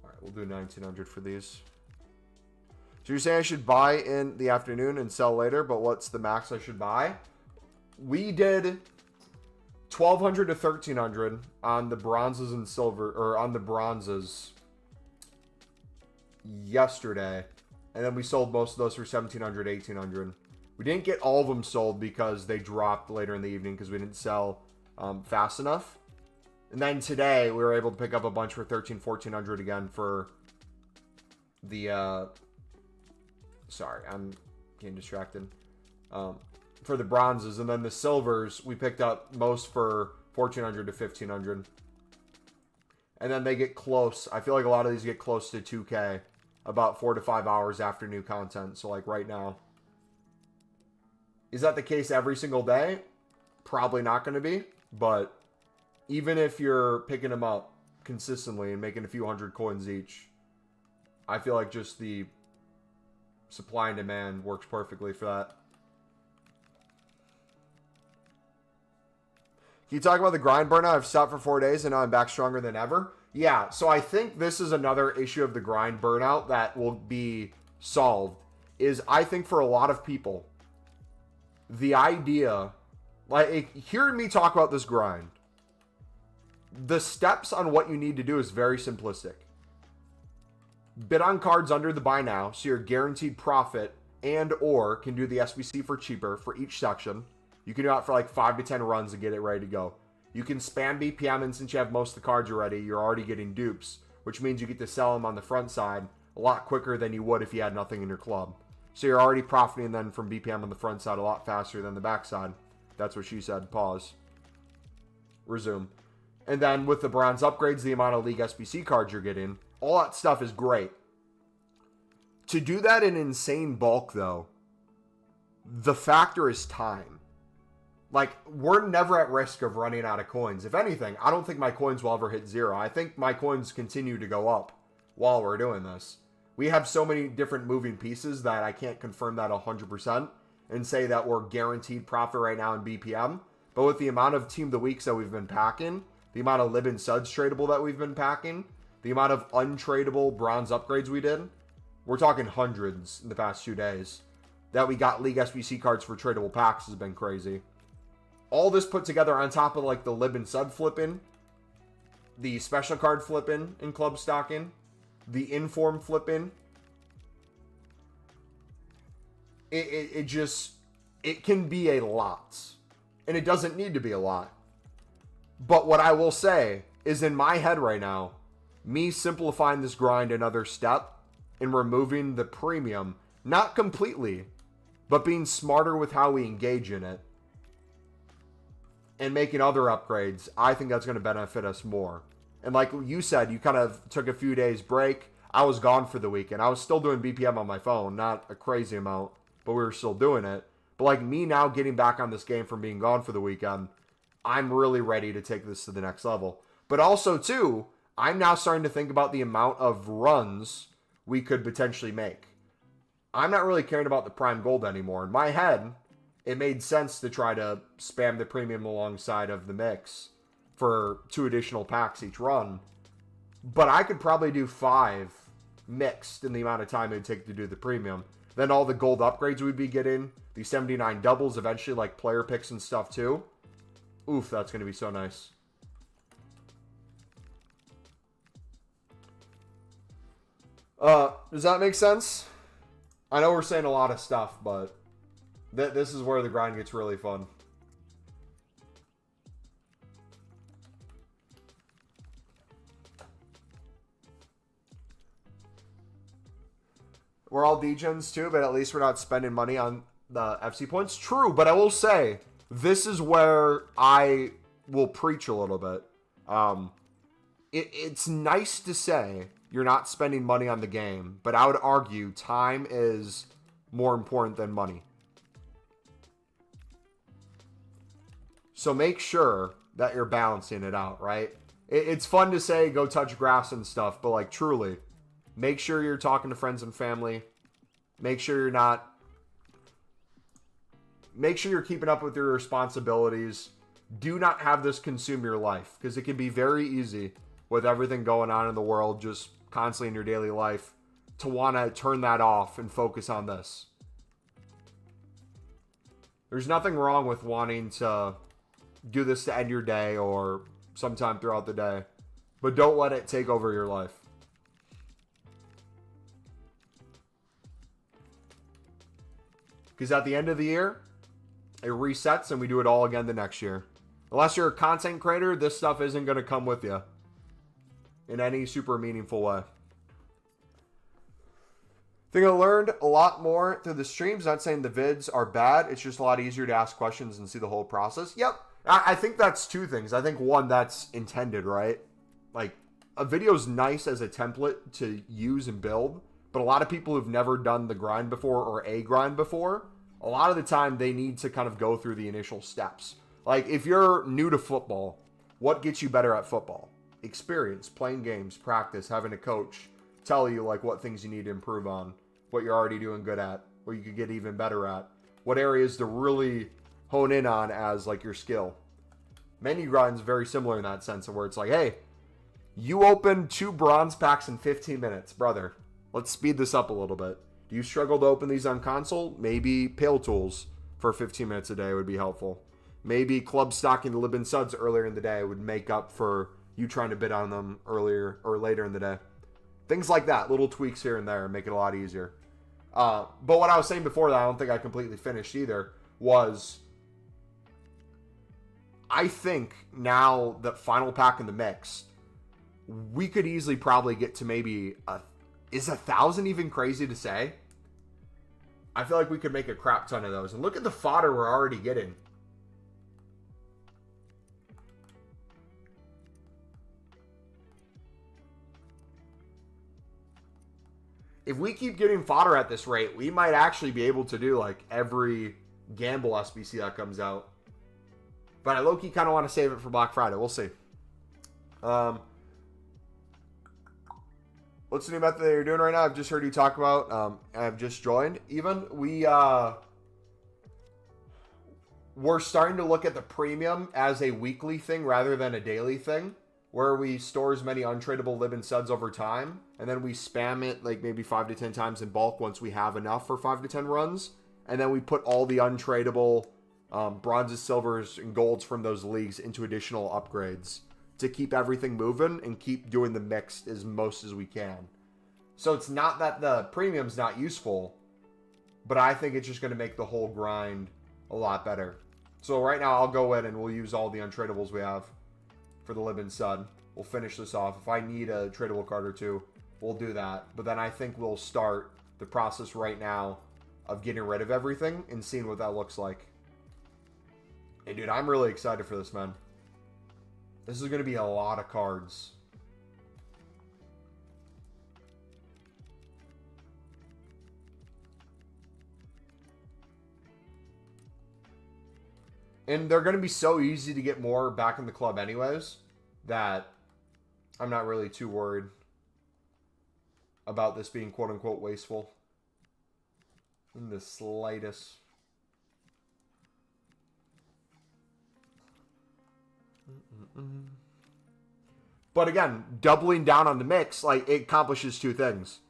S1: All right, we'll do 1,900 for these. So you're saying I should buy in the afternoon and sell later, but what's the max I should buy? We did 1,200 to 1,300 on the bronzes and silver, or on the bronzes yesterday, and then we sold most of those for 1,700, 1,800. We didn't get all of them sold because they dropped later in the evening because we didn't sell fast enough. And then today we were able to pick up a bunch for 1,300, 1,400 again for the sorry, I'm getting distracted. For the bronzes, and then the silvers we picked up most for 1,400 to 1,500, and then they get close. I feel like a lot of these get close to 2K about 4 to 5 hours after new content. So like right now, is that the case every single day? Probably not going to be, but even if you're picking them up consistently and making a few hundred coins each, I feel like just the supply and demand works perfectly for that. Can you talk about the grind burnout? I've stopped for 4 days and now I'm back stronger than ever. Yeah, so I think this is another issue of the grind burnout that will be solved. Is I think for a lot of people, the idea, like hearing me talk about this grind, the steps on what you need to do is very simplistic. Bid on cards under the buy now, so you're guaranteed profit, and or can do the SBC for cheaper for each section. You can do it for like 5 to 10 runs and get it ready to go. You can spam BPM, and since you have most of the cards already, you're already getting dupes, which means you get to sell them on the front side a lot quicker than you would if you had nothing in your club. So you're already profiting then from BPM on the front side a lot faster than the back side. That's what she said. Pause. Resume. And then with the bronze upgrades, the amount of League SBC cards you're getting, all that stuff is great. To do that in insane bulk, though, the factor is time. Like, we're never at risk of running out of coins. If anything, I don't think my coins will ever hit zero. I think my coins continue to go up while we're doing this. We have so many different moving pieces that I can't confirm that 100% and say that we're guaranteed profit right now in BPM. But with the amount of Team of the Weeks that we've been packing, the amount of Lib and Suds tradable that we've been packing, the amount of untradable bronze upgrades we did, we're talking hundreds in the past 2 days. That we got League SBC cards for tradable packs has been crazy. All this put together on top of like the Lib and Sud flipping, the special card flipping in club stocking, the inform flipping. It can be a lot. And it doesn't need to be a lot. But what I will say is in my head right now, me simplifying this grind another step and removing the premium, not completely, but being smarter with how we engage in it and making other upgrades, I think that's going to benefit us more. And like you said, you kind of took a few days break. I was gone for the weekend. I was still doing BPM on my phone, not a crazy amount, but we were still doing it. But like me now getting back on this game from being gone for the weekend, I'm really ready to take this to the next level. But also, too, I'm now starting to think about the amount of runs we could potentially make. I'm not really caring about the prime gold anymore. In my head, it made sense to try to spam the premium alongside of the mix for 2 additional packs each run. But I could probably do 5 mixed in the amount of time it would take to do the premium. Then all the gold upgrades we'd be getting, the 79 doubles, eventually like player picks and stuff too. Oof, that's going to be so nice. Does that make sense? I know we're saying a lot of stuff, but this is where the grind gets really fun. We're all degens too, but at least we're not spending money on the FC points. True, but I will say, this is where I will preach a little bit. It's nice to say you're not spending money on the game, but I would argue time is more important than money. So make sure that you're balancing it out, right? It's fun to say go touch grass and stuff, but like truly, make sure you're talking to friends and family. Make sure you're not... Make sure you're keeping up with your responsibilities. Do not have this consume your life, because it can be very easy with everything going on in the world, just constantly in your daily life, to want to turn that off and focus on this. There's nothing wrong with wanting to do this to end your day or sometime throughout the day, but don't let it take over your life. Because at the end of the year, it resets and we do it all again the next year. Unless you're a content creator, this stuff isn't going to come with you in any super meaningful way. I think I learned a lot more through the streams. Not saying the vids are bad. It's just a lot easier to ask questions and see the whole process. Yep. I think that's 2 things. I think one, that's intended, right? Like, a video's nice as a template to use and build, but a lot of people who've never done the grind before or a grind before, a lot of the time they need to kind of go through the initial steps. Like, if you're new to football, what gets you better at football? Experience, playing games, practice, having a coach tell you like what things you need to improve on, what you're already doing good at, what you could get even better at, what areas to really hone in on as like your skill. Menu grind's very similar in that sense of where it's like, hey, You opened 2 bronze packs in 15 minutes, brother. Let's speed this up a little bit. Do you struggle to open these on console? Maybe Pale Tools for 15 minutes a day would be helpful. Maybe club stocking the Libin Suds earlier in the day would make up for you trying to bid on them earlier or later in the day. Things like that, little tweaks here and there make it a lot easier. But what I was saying before that, I don't think I completely finished either, was I think now that final pack in the mix, we could easily probably get to maybe is 1,000 even crazy to say? I feel like we could make a crap ton of those. And look at the fodder we're already getting. If we keep getting fodder at this rate, we might actually be able to do like every gamble SBC that comes out. But I low-key kind of want to save it for Black Friday. We'll see. What's the new method that you're doing right now? I've just heard you talk about. I've just joined. Even we're starting to look at the premium as a weekly thing rather than a daily thing, where we store as many untradeable Libin Suds over time, and then we spam it like maybe 5 to 10 times in bulk once we have enough for 5 to 10 runs, and then we put all the untradeable bronzes, silvers, and golds from those leagues into additional upgrades to keep everything moving and keep doing the mixed as most as we can. So it's not that the premium's not useful, but I think it's just going to make the whole grind a lot better. So right now I'll go in and we'll use all the untradables we have for the Libin Sud. We'll finish this off. If I need a tradable card or two, we'll do that. But then I think we'll start the process right now of getting rid of everything and seeing what that looks like. Hey, dude, I'm really excited for this, man. This is going to be a lot of cards. And they're going to be so easy to get more back in the club anyways, that I'm not really too worried about this being quote-unquote wasteful in the slightest. But again, doubling down on the mix, like, it accomplishes 2 things.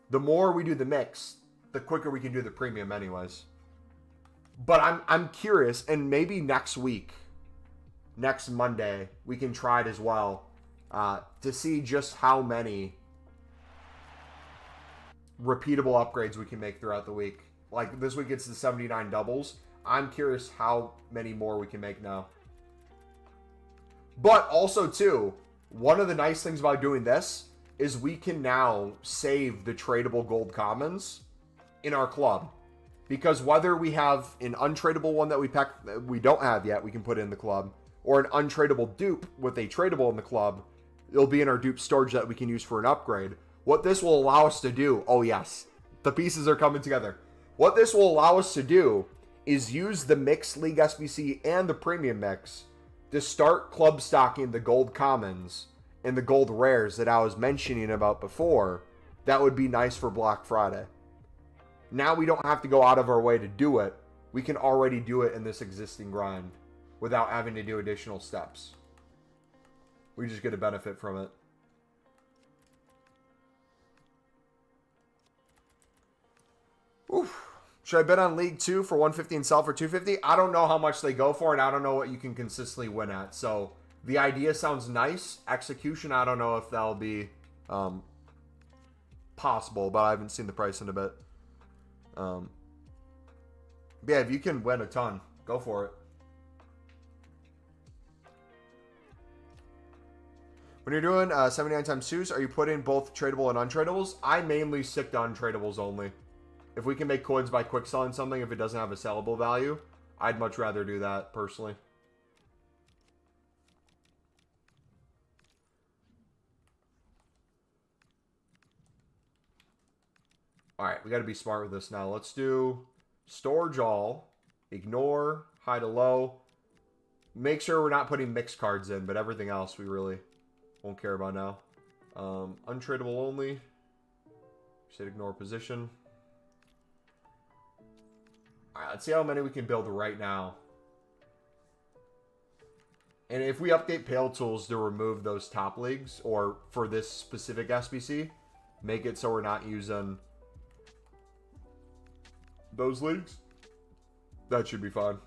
S1: The more we do the mix, the quicker we can do the premium anyways. But I'm curious, and maybe next week, next Monday, we can try it as well, to see just how many repeatable upgrades we can make throughout the week. Like, this week it's the 79 doubles. I'm curious how many more we can make now. But also, too, one of the nice things about doing this is we can now save the tradable gold commons in our club. Because whether we have an untradeable one that we don't have yet, we can put in the club, or an untradeable dupe with a tradable in the club, it'll be in our dupe storage that we can use for an upgrade. What this will allow us to do, oh yes, the pieces are coming together. What this will allow us to do is use the Mixed League SBC and the Premium Mix to start club stocking the gold commons and the gold rares that I was mentioning about before. That would be nice for Black Friday. Now we don't have to go out of our way to do it. We can already do it in this existing grind without having to do additional steps. We just get a benefit from it. Oof. Should I bet on League 2 for 150 and sell for 250? I don't know how much they go for, and I don't know what you can consistently win at. So the idea sounds nice. Execution, I don't know if that'll be possible, but I haven't seen the price in a bit. But yeah, if you can win a ton, go for it. When you're doing 79 times 2s, are you putting both tradable and untradables? I mainly stick to untradables only. If we can make coins by quick selling something, if it doesn't have a sellable value, I'd much rather do that personally. Alright, we got to be smart with this now. Let's do storage all, ignore, high to low. Make sure we're not putting mixed cards in, but everything else we really won't care about now. Untradable only. Said ignore position. Alright, let's see how many we can build right now. And if we update Pale Tools to remove those top leagues, or for this specific SBC, make it so we're not using those leagues, that should be fine.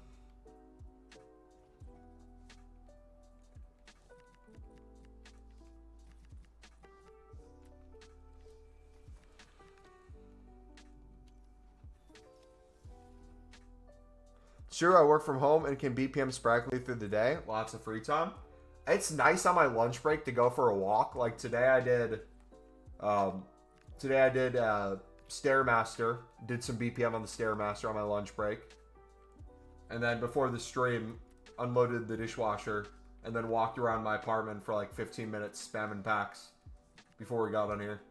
S1: Sure, I work from home and can BPM sporadically through the day. Lots of free time. It's nice on my lunch break to go for a walk. Like today I did Stairmaster. Did some BPM on the Stairmaster on my lunch break. And then before the stream, unloaded the dishwasher and then walked around my apartment for like 15 minutes spamming packs before we got on here.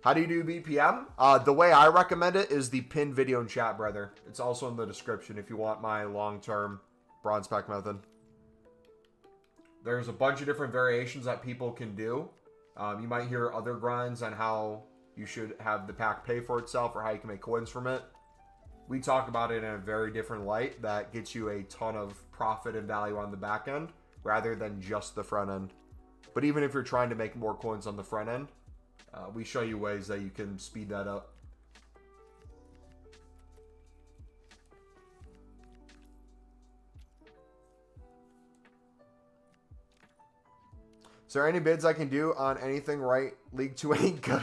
S1: How do you do BPM? The way I recommend it is the pinned video in chat, brother. It's also in the description if you want my long-term bronze pack method. There's a bunch of different variations that people can do. You might hear other grinds on how you should have the pack pay for itself or how you can make coins from it. We talk about it in a very different light that gets you a ton of profit and value on the back end rather than just the front end. But even if you're trying to make more coins on the front end, we show you ways that you can speed that up. Is there any bids I can do on anything right? League 2 ain't good.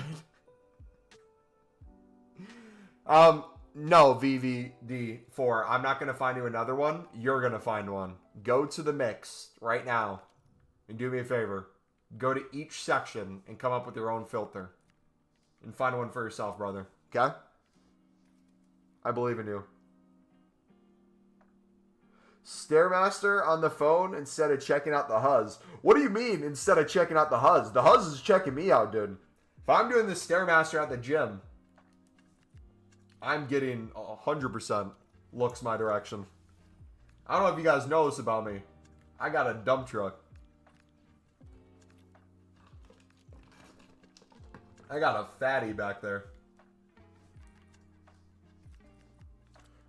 S1: No, VVD4. I'm not going to find you another one. You're going to find one. Go to the mix right now and do me a favor. Go to each section and come up with your own filter. And find one for yourself, brother. Okay? I believe in you. Stairmaster on the phone instead of checking out the Huz. What do you mean instead of checking out the Huz? The Huz is checking me out, dude. If I'm doing the Stairmaster at the gym, I'm getting 100% looks my direction. I don't know if you guys know this about me. I got a dump truck. I got a fatty back there.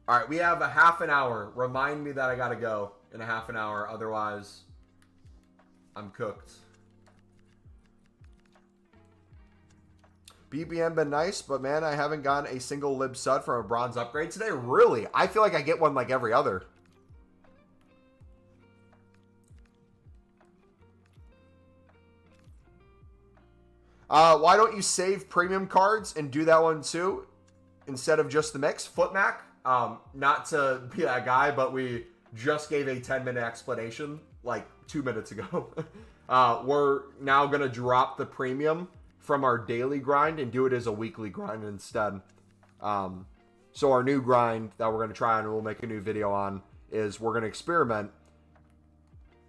S1: All right, we have a half an hour. Remind me that I got to go in a half an hour. Otherwise, I'm cooked. BBM been nice, but man, I haven't gotten a single lib sud from a bronze upgrade today. Really? I feel like I get one like every other. Why don't you save premium cards and do that one too instead of just the mix? Footmac, not to be that guy, but we just gave a 10-minute explanation like 2 minutes ago. We're now going to drop the premium from our daily grind and do it as a weekly grind instead. So our new grind that we're going to try and we'll make a new video on is we're going to experiment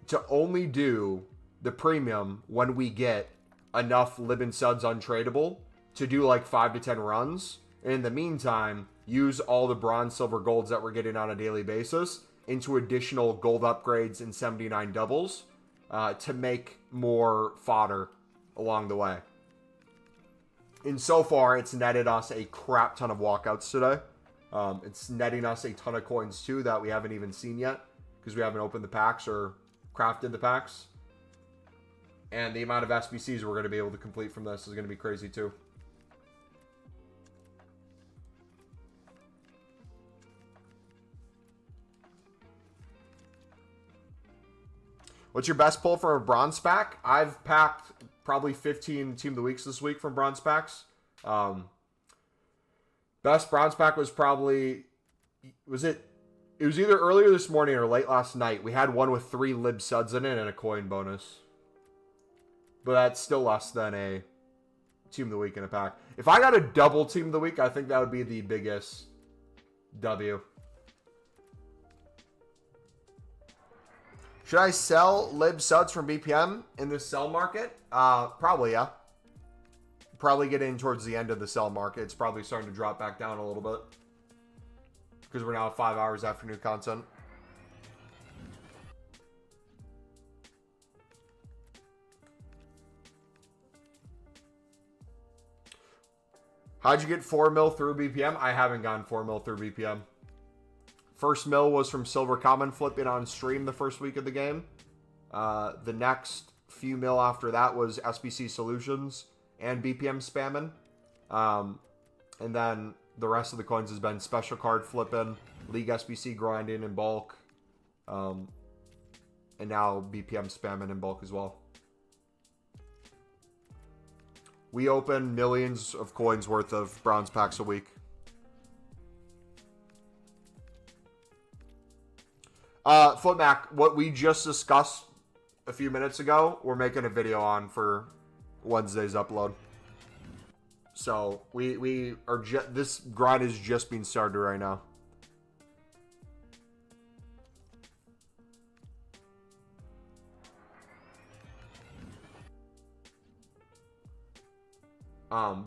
S1: to only do the premium when we get enough lib and suds untradeable to do like 5 to 10 runs. And in the meantime, use all the bronze, silver, golds that we're getting on a daily basis into additional gold upgrades and 79 doubles to make more fodder along the way. And so far, it's netted us a crap ton of walkouts today. It's netting us a ton of coins too that we haven't even seen yet because we haven't opened the packs or crafted the packs. And the amount of SBCs we're going to be able to complete from this is going to be crazy too. What's your best pull for a bronze pack? I've packed probably 15 Team of the Weeks this week from bronze packs. Best bronze pack was probably... It was either earlier this morning or late last night. We had one with 3 lib suds in it and a coin bonus. But that's still less than a Team of the Week in a pack. If I got a double Team of the Week, I think that would be the biggest W. Should I sell lib suds from BPM in the sell market? Probably, yeah. Probably getting towards the end of the sell market. It's probably starting to drop back down a little bit. Because we're now 5 hours after new content. How'd you get 4 mil through BPM? I haven't gone 4 mil through BPM. First mill was from Silver Common flipping on stream the first week of the game. The next few mil after that was SBC Solutions and BPM spamming. And then the rest of the coins has been special card flipping, League SBC grinding in bulk, and now BPM spamming in bulk as well. We open millions of coins worth of bronze packs a week. Footmac, what we just discussed a few minutes ago, we're making a video on for Wednesday's upload. So we are this grind is just being started right now.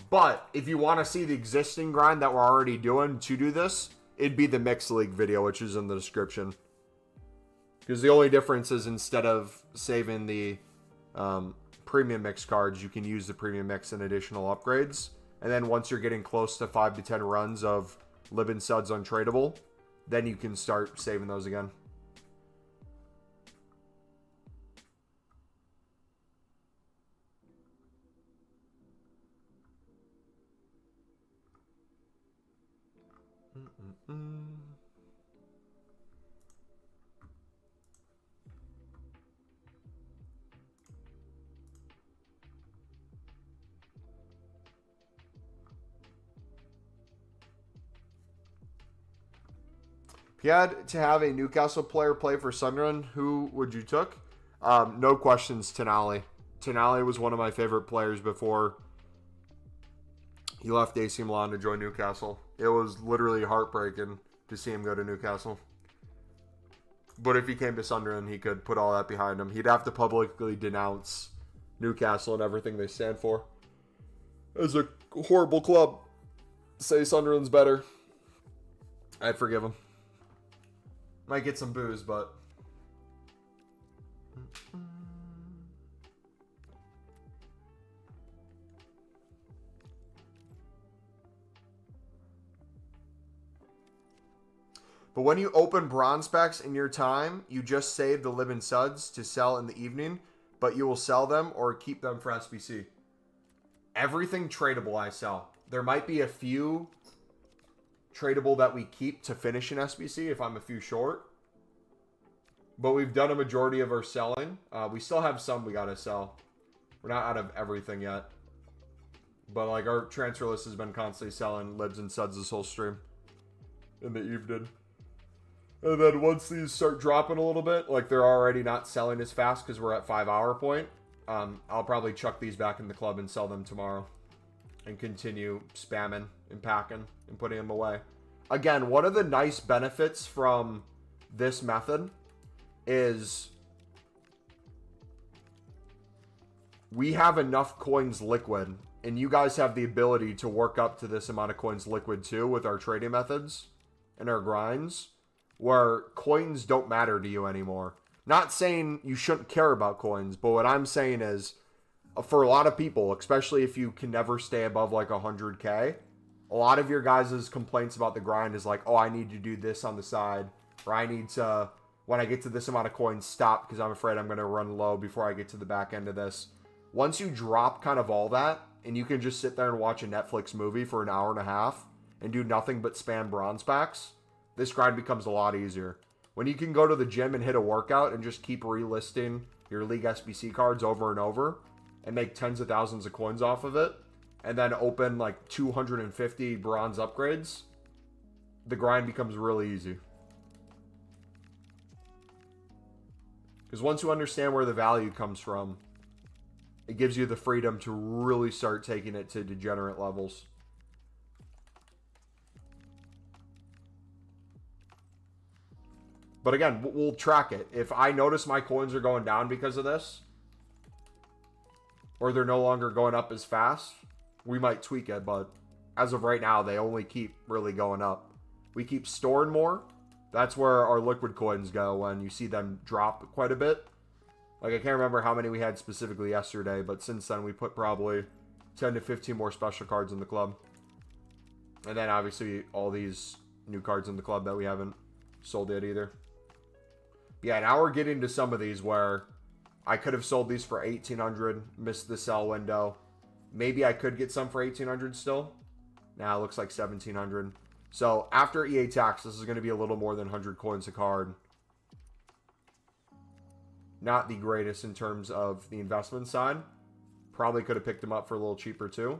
S1: But if you want to see the existing grind that we're already doing to do this, it'd be the Mixed League video, which is in the description. Because the only difference is instead of saving the premium mix cards, you can use the premium mix and additional upgrades. And then once you're getting close to 5 to 10 runs of Living Suds Untradeable, then you can start saving those again. If you had to have a Newcastle player play for Sunderland, who would you took? No questions, Tonali. Tonali was one of my favorite players before he left AC Milan to join Newcastle. It was literally heartbreaking to see him go to Newcastle. But if he came to Sunderland, he could put all that behind him. He'd have to publicly denounce Newcastle and everything they stand for. As a horrible club. Say Sunderland's better. I'd forgive him. Might get some booze, but... But when you open bronze packs in your time, you just save the Living Suds to sell in the evening, but you will sell them or keep them for SBC. Everything tradable I sell. There might be a few tradable that we keep to finish in SBC if I'm a few short. But we've done a majority of our selling. We still have some we got to sell. We're not out of everything yet. But like our transfer list has been constantly selling Libs and Suds this whole stream in the evening. And then once these start dropping a little bit, like they're already not selling as fast because we're at 5 hour point, I'll probably chuck these back in the club and sell them tomorrow. And continue spamming and packing and putting them away. Again, one of the nice benefits from this method is we have enough coins liquid, and you guys have the ability to work up to this amount of coins liquid too with our trading methods and our grinds, where coins don't matter to you anymore. Not saying you shouldn't care about coins, but what I'm saying is, for a lot of people, especially if you can never stay above like 100K, a lot of your guys' complaints about the grind is like, oh, I need to do this on the side, or I need to, when I get to this amount of coins, stop because I'm afraid I'm going to run low before I get to the back end of this. Once you drop kind of all that, and you can just sit there and watch a Netflix movie for an hour and a half and do nothing but spam bronze packs, this grind becomes a lot easier. When you can go to the gym and hit a workout and just keep relisting your League SBC cards over and over and make tens of thousands of coins off of it, and then open like 250 bronze upgrades, the grind becomes really easy. Because once you understand where the value comes from, it gives you the freedom to really start taking it to degenerate levels. But again, we'll track it. If I notice my coins are going down because of this, or they're no longer going up as fast, we might tweak it. But as of right now, they only keep really going up. We keep storing more. That's where our liquid coins go when you see them drop quite a bit. Like, I can't remember how many we had specifically yesterday, but since then we put probably 10 to 15 more special cards in the club. And then obviously all these new cards in the club that we haven't sold it either. Yeah, now we're getting to some of these where I could have sold these for 1,800, missed the sell window. Maybe I could get some for 1,800 still. Now it looks like 1,700. So after EA tax, this is going to be a little more than 100 coins a card. Not the greatest in terms of the investment side. Probably could have picked them up for a little cheaper too.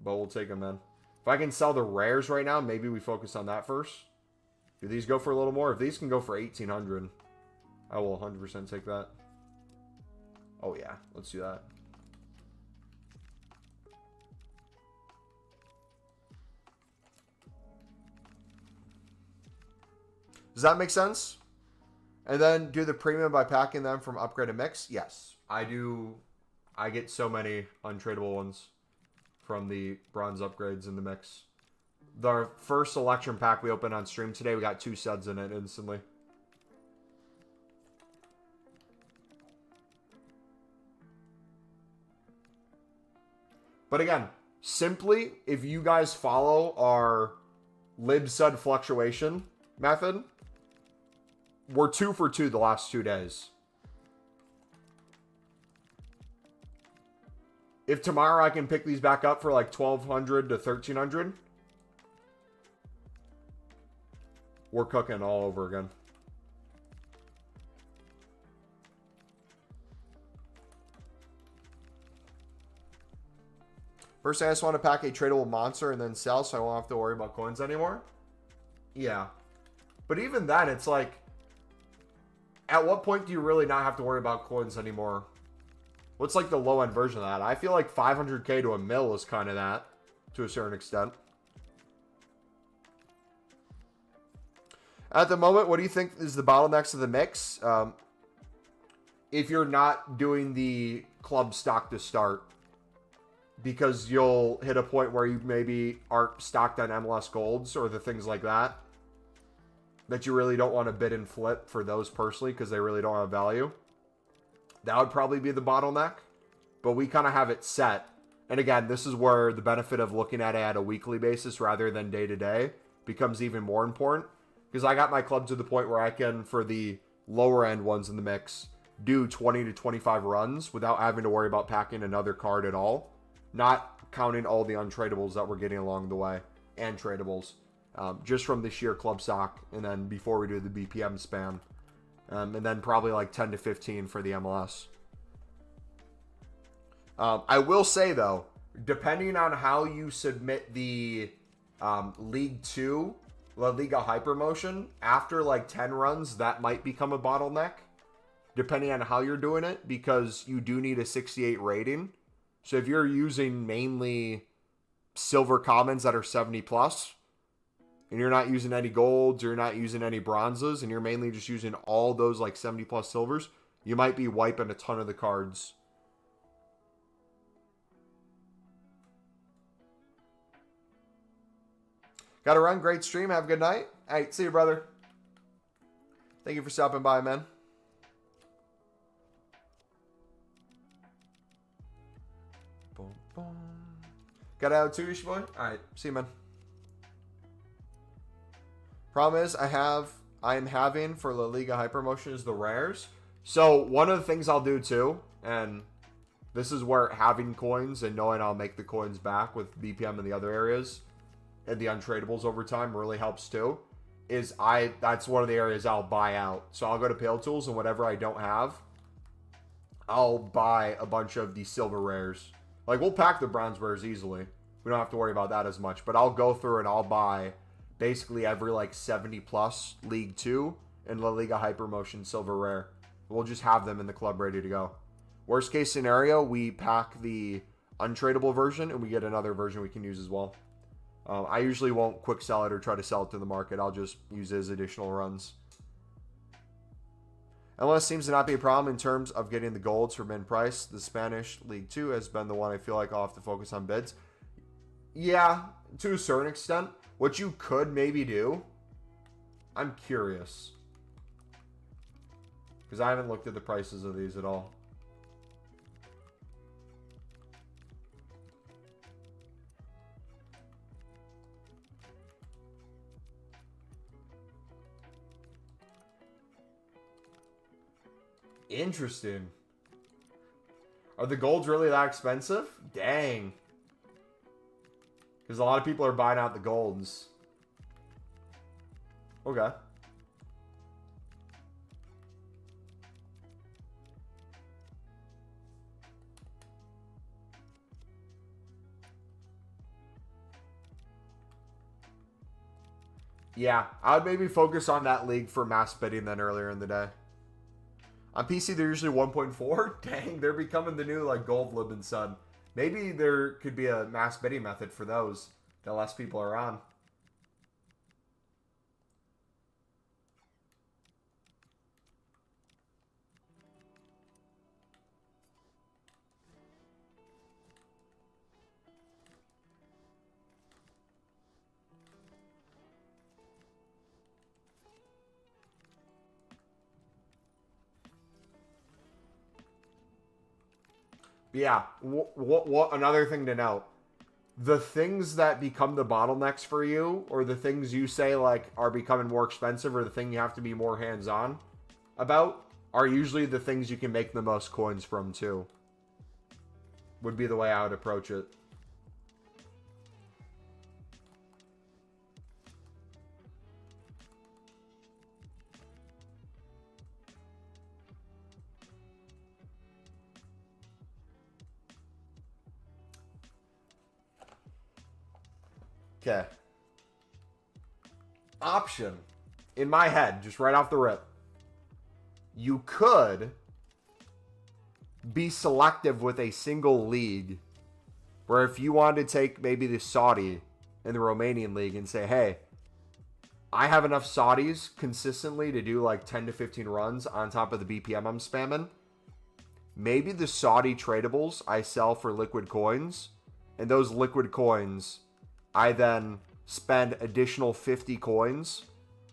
S1: But we'll take them then. If I can sell the rares right now, maybe we focus on that first. Do these go for a little more? If these can go for 1,800, I will 100% take that. Oh yeah, let's do that. Does that make sense? And then do the premium by packing them from upgrade and mix? Yes, I do. I get so many untradeable ones from the bronze upgrades in the mix. The first selection pack we opened on stream today, we got 2 suds in it instantly. But again, simply, if you guys follow our lib sud fluctuation method, we're 2 for 2 the last 2 days. If tomorrow I can pick these back up for like 1,200 to 1,300, we're cooking all over again. First, I just want to pack a tradable monster and then sell so I won't have to worry about coins anymore. Yeah. But even then, it's like, at what point do you really not have to worry about coins anymore? What's like the low-end version of that? I feel like 500k to a mil is kind of that, to a certain extent. At the moment, what do you think is the bottlenecks of the mix? If you're not doing the club stock to start, because you'll hit a point where you maybe aren't stocked on MLS golds or the things like that, that you really don't want to bid and flip for those personally because they really don't have value. That would probably be the bottleneck, but we kind of have it set. And again, this is where the benefit of looking at it at a weekly basis rather than day to day becomes even more important, because I got my club to the point where I can, for the lower end ones in the mix, do 20 to 25 runs without having to worry about packing another card at all, not counting all the untradables that we're getting along the way and tradables, just from the sheer club stock, and then before we do the BPM spam. And then probably like 10 to 15 for the MLS. I will say, though, depending on how you submit the League 2 La Liga Hypermotion, after like 10 runs, that might become a bottleneck, depending on how you're doing it, because you do need a 68 rating. So if you're using mainly silver commons that are 70 plus, and you're not using any golds, or you're not using any bronzes, and you're mainly just using all those like 70 plus silvers, you might be wiping a ton of the cards. Gotta run. Great stream. Have a good night. All right, see you, brother. Thank you for stopping by, man. Boom, boom. Got out too, boy? All right, see you, man. Problem is, I am having for La Liga Hypermotion is the rares. So one of the things I'll do too, and this is where having coins and knowing I'll make the coins back with BPM and the other areas and the untradables over time really helps too, is that's one of the areas I'll buy out. So I'll go to Pale Tools, and whatever I don't have, I'll buy a bunch of the silver rares. Like, we'll pack the bronze rares easily. We don't have to worry about that as much. But I'll go through and I'll buy basically every like 70 plus League 2 and La Liga Hypermotion silver rare. We'll just have them in the club ready to go. Worst case scenario, we pack the untradable version and we get another version we can use as well. I usually won't quick sell it or try to sell it to the market. I'll just use it as additional runs. MLS seems to not be a problem in terms of getting the golds for min price. The Spanish League 2 has been the one I feel like I'll have to focus on bids. Yeah, to a certain extent. What you could maybe do, I'm curious, because I haven't looked at the prices of these at all. Interesting. Are the golds really that expensive? Dang. Because a lot of people are buying out the golds. Okay. Yeah, I would maybe focus on that league for mass bidding than earlier in the day. On PC, they're usually 1.4. Dang, they're becoming the new like gold lib and sun. Maybe there could be a mass bidding method for those that less people are on. Yeah, what another thing to note. The things that become the bottlenecks for you, or the things you say like are becoming more expensive, or the thing you have to be more hands-on about, are usually the things you can make the most coins from too. Would be the way I would approach it. Okay. Option. In my head, just right off the rip. You could be selective with a single league where if you wanted to take maybe the Saudi and the Romanian league and say, hey, I have enough Saudis consistently to do like 10 to 15 runs on top of the BPM I'm spamming. Maybe the Saudi tradables I sell for liquid coins, and those liquid coins I then spend additional 50 coins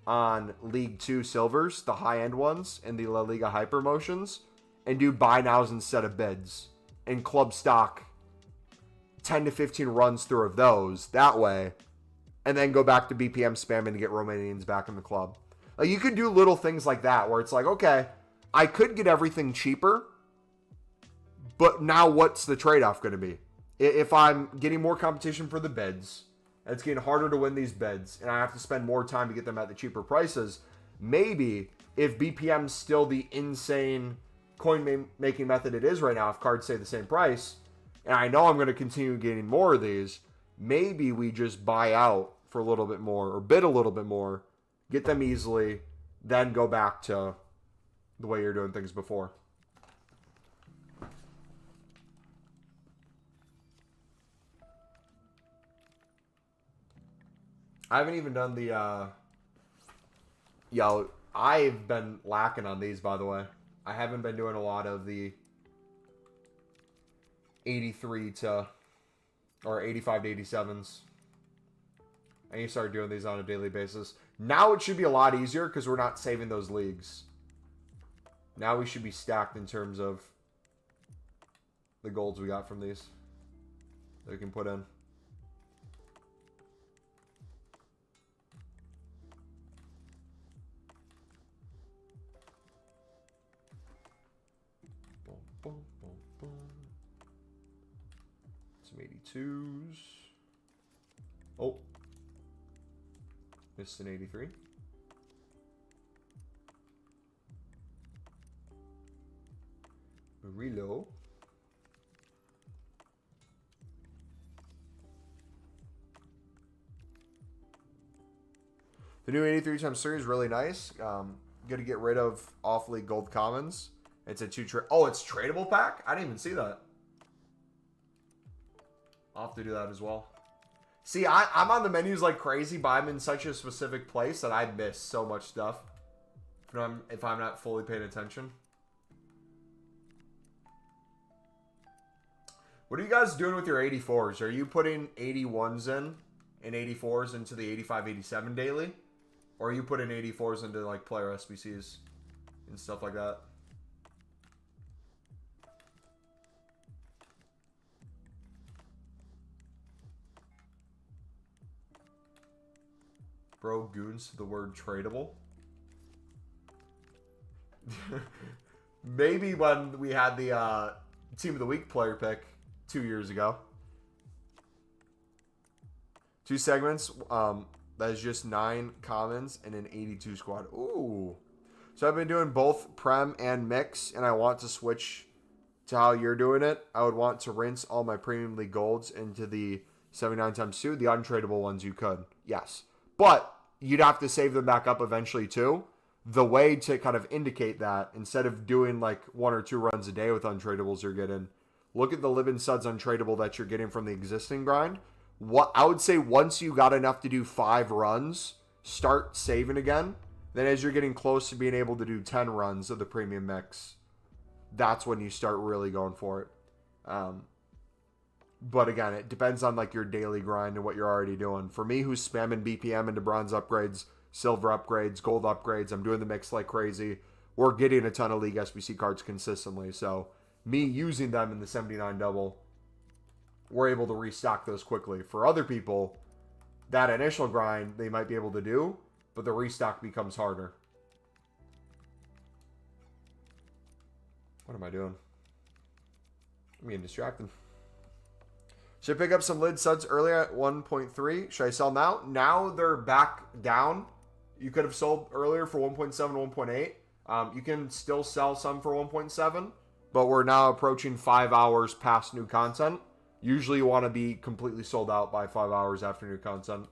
S1: on League 2 silvers, the high-end ones, and the La Liga Hypermotions, and do buy nows instead of bids, and club stock 10 to 15 runs through of those that way, and then go back to BPM spamming to get Romanians back in the club. Like, you could do little things like that where it's like, okay, I could get everything cheaper, but now what's the trade-off going to be? If I'm getting more competition for the bids, it's getting harder to win these bids, and I have to spend more time to get them at the cheaper prices, maybe if BPM's still the insane coin making method it is right now, if cards stay the same price, and I know I'm going to continue getting more of these, maybe we just buy out for a little bit more, or bid a little bit more, get them easily, then go back to the way you're doing things before. I haven't even done the, Yo, I've been lacking on these, by the way. I haven't been doing a lot of the 83 to, or 85 to 87s. I need to start doing these on a daily basis. Now it should be a lot easier because we're not saving those leagues. Now we should be stacked in terms of the golds we got from these that we can put in. Some 82s. Oh. Missed an 83. Reload. The new 83 times 3 is really nice. Going to get rid of off-league gold commons. It's a oh, it's tradable pack? I didn't even see that. I'll have to do that as well. See, I'm on the menus like crazy, but I'm in such a specific place that I miss so much stuff if I'm not fully paying attention. What are you guys doing with your 84s? Are you putting 81s in and 84s into the 85, 87 daily? Or are you putting 84s into like player SBCs and stuff like that? Bro, goons to the word tradable. Maybe when we had the Team of the Week player pick 2 years ago. 2 segments. That is just 9 commons and an 82 squad. Ooh. So I've been doing both Prem and Mix, and I want to switch to how you're doing it. I would want to rinse all my Premium League Golds into the 79 times 2. The untradeable ones you could. Yes. But you'd have to save them back up eventually too. The way to kind of indicate that, instead of doing like 1 or 2 runs a day with untradables you're getting, look at the Living Suds untradeable that you're getting from the existing grind. What I would say, once you got enough to do 5 runs, start saving again. Then as you're getting close to being able to do 10 runs of the premium mix, that's when you start really going for it. But again, it depends on like your daily grind and what you're already doing. For me, who's spamming BPM into bronze upgrades, silver upgrades, gold upgrades, I'm doing the mix like crazy. We're getting a ton of League SBC cards consistently. So me using them in the 79 double, we're able to restock those quickly. For other people, that initial grind they might be able to do, but the restock becomes harder. What am I doing? I'm getting distracted. Should I pick up some lid suds earlier at 1.3? Should I sell now? Now they're back down. You could have sold earlier for 1.7, 1.8. You can still sell some for 1.7, but we're now approaching 5 hours past new content. Usually you want to be completely sold out by 5 hours after new content.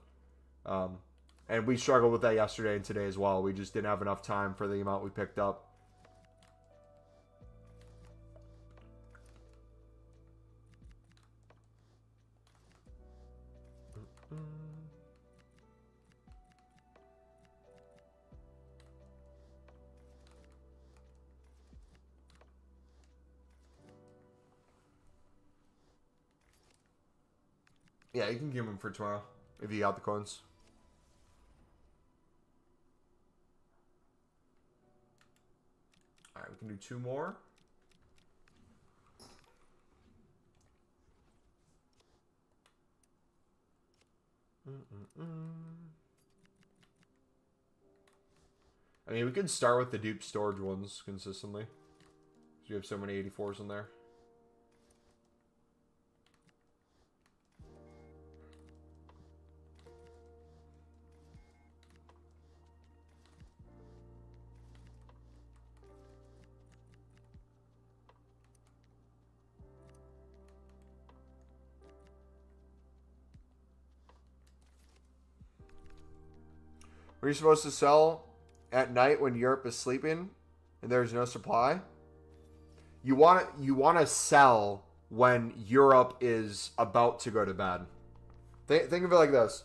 S1: And we struggled with that yesterday and today as well. We just didn't have enough time for the amount we picked up. Yeah, you can give them for tomorrow if you got the coins. Alright, we can do 2 more. I mean, we could start with the dupe storage ones consistently. Because you have so many 84s in there. Are you supposed to sell at night when Europe is sleeping and there's no supply? You want to sell when Europe is about to go to bed. Think of it like this.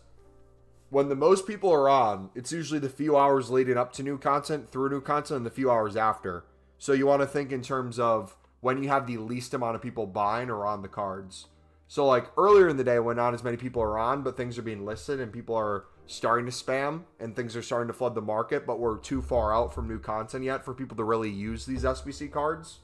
S1: When the most people are on, it's usually the few hours leading up to new content, through new content, and the few hours after. So you want to think in terms of when you have the least amount of people buying or on the cards. So like earlier in the day when not as many people are on, but things are being listed and people are starting to spam and things are starting to flood the market, but we're too far out from new content yet for people to really use these SBC cards.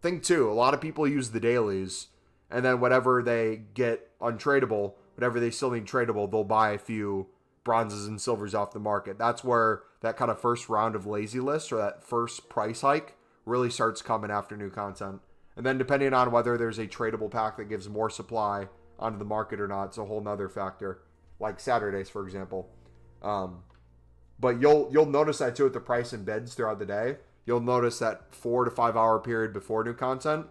S1: Thing two, a lot of people use the dailies, and then whatever they get untradeable, whatever they still need tradable, they'll buy a few bronzes and silvers off the market. That's where that kind of first round of lazy list or that first price hike really starts coming after new content. And then depending on whether there's a tradable pack that gives more supply onto the market or not, it's a whole nother factor. Like Saturdays, for example. But you'll notice that too with the price and bids throughout the day. You'll notice that 4 to 5 hour period before new content,